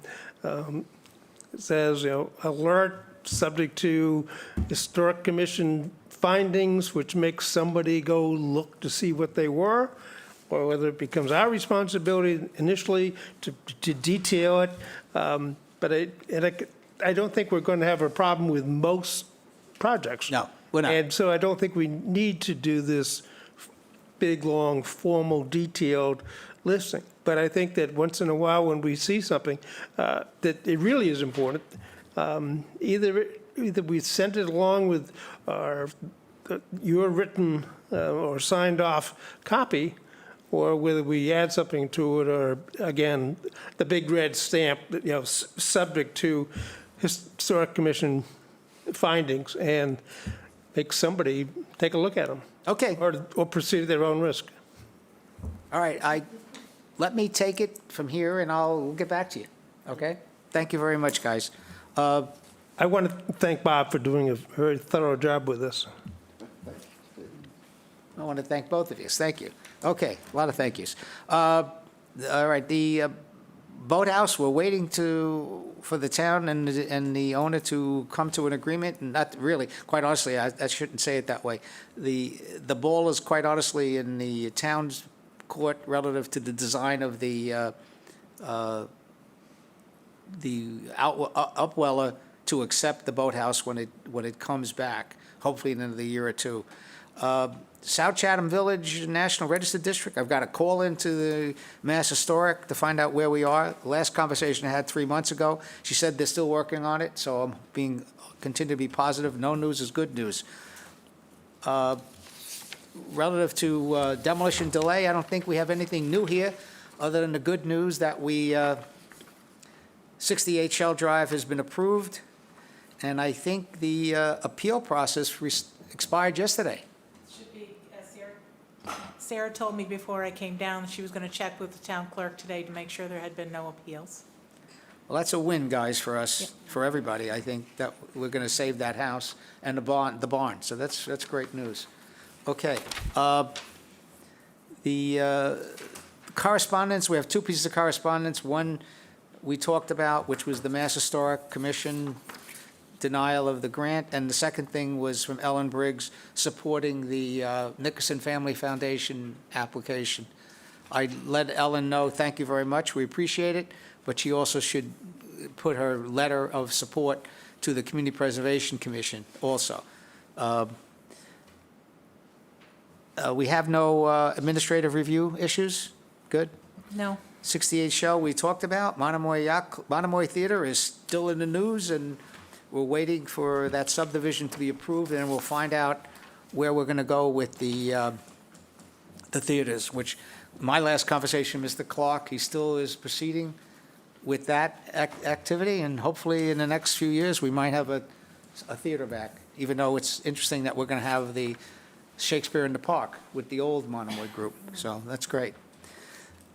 S8: says, alert, subject to Historic Commission findings, which makes somebody go look to see what they were, or whether it becomes our responsibility initially to detail it. But I don't think we're going to have a problem with most projects.
S3: No, we're not.
S8: And so I don't think we need to do this big, long, formal, detailed listing. But I think that once in a while, when we see something that it really is important, either we send it along with your written or signed off copy, or whether we add something to it, or again, the big red stamp, subject to Historic Commission findings, and make somebody take a look at them.
S3: Okay.
S8: Or proceed at their own risk.
S3: All right. Let me take it from here, and we'll get back to you. Okay? Thank you very much, guys.
S8: I want to thank Bob for doing a very thorough job with this.
S3: I want to thank both of you. Thank you. Okay, a lot of thank yous. All right, the boathouse, we're waiting for the town and the owner to come to an agreement, and not really, quite honestly, I shouldn't say it that way. The ball is quite honestly in the town's court relative to the design of the upweller to accept the boathouse when it comes back, hopefully in another year or two. South Chatham Village National Register District, I've got a call into the Mass Historic to find out where we are. Last conversation I had 3 months ago, she said they're still working on it, so I'm continue to be positive. No news is good news. relative to demolition delay, I don't think we have anything new here, other than the good news that 68 Shell Drive has been approved, and I think the appeal process expired yesterday.
S11: Should be, Sarah told me before I came down, she was going to check with the town clerk today to make sure there had been no appeals.
S3: Well, that's a win, guys, for us, for everybody. I think that we're going to save that house and the barn, so that's great news. Okay. The correspondence, we have two pieces of correspondence. One we talked about, which was the Mass Historic Commission denial of the grant, and the second thing was from Ellen Briggs supporting the Nickerson Family Foundation application. I let Ellen know, thank you very much, we appreciate it, but she also should put her letter of support to the Community Preservation Commission also. We have no administrative review issues? Good?
S11: No.
S3: 68 Shell we talked about. Monomoy Theater is still in the news, and we're waiting for that subdivision to be approved, and we'll find out where we're going to go with the theaters, which my last conversation, Mr. Clark, he still is proceeding with that activity, and hopefully in the next few years, we might have a theater back, even though it's interesting that we're going to have the Shakespeare in the Park with the old Monomoy group, so that's great.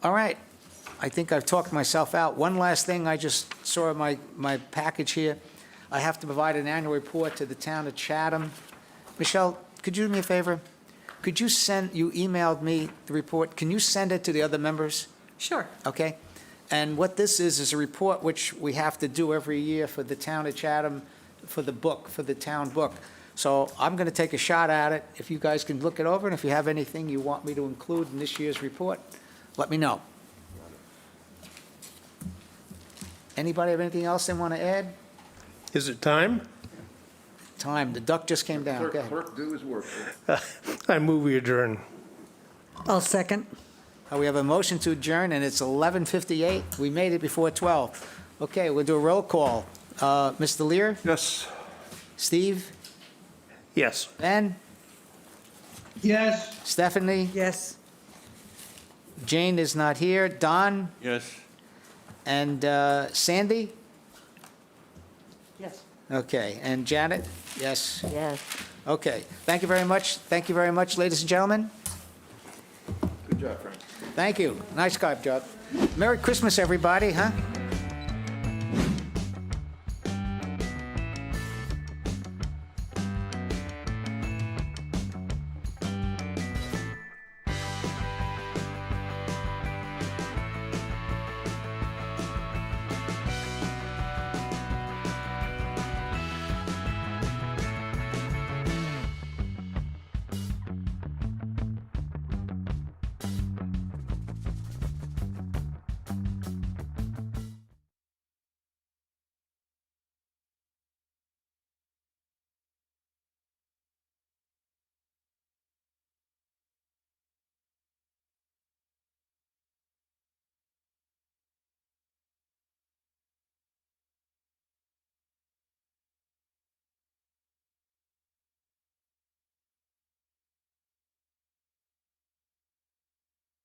S3: All right, I think I've talked myself out. One last thing, I just saw my package here. I have to provide an annual report to the town of Chatham. Michelle, could you do me a favor? Could you you emailed me the report, can you send it to the other members?
S11: Sure.
S3: Okay? And what this is a report which we have to do every year for the town of Chatham, for the book, for the town book. So I'm going to take a shot at it. If you guys can look it over, and if you have anything you want me to include in this year's report, let me know. Anybody have anything else they want to add?
S8: Is it time?
S3: Time, the duck just came down. Go ahead.
S4: Clerk do his work.
S8: I move we adjourn.
S6: I'll second.
S3: We have a motion to adjourn, and it's 11:58. We made it before 12. Okay, we'll do a roll call. Mr. Lear?
S4: Yes.
S3: Steve?
S8: Yes.
S3: Ben?
S1: Yes.
S3: Stephanie?
S6: Yes.
S3: Jane is not here. Don?
S5: Yes.
S3: And Sandy?
S6: Yes.
S3: Okay, and Janet? Yes.
S12: Yes.
S3: Okay, thank you very much. Thank you very much, ladies and gentlemen.
S4: Good job, Frank.
S3: Thank you. Nice job. Merry Christmas, everybody, huh?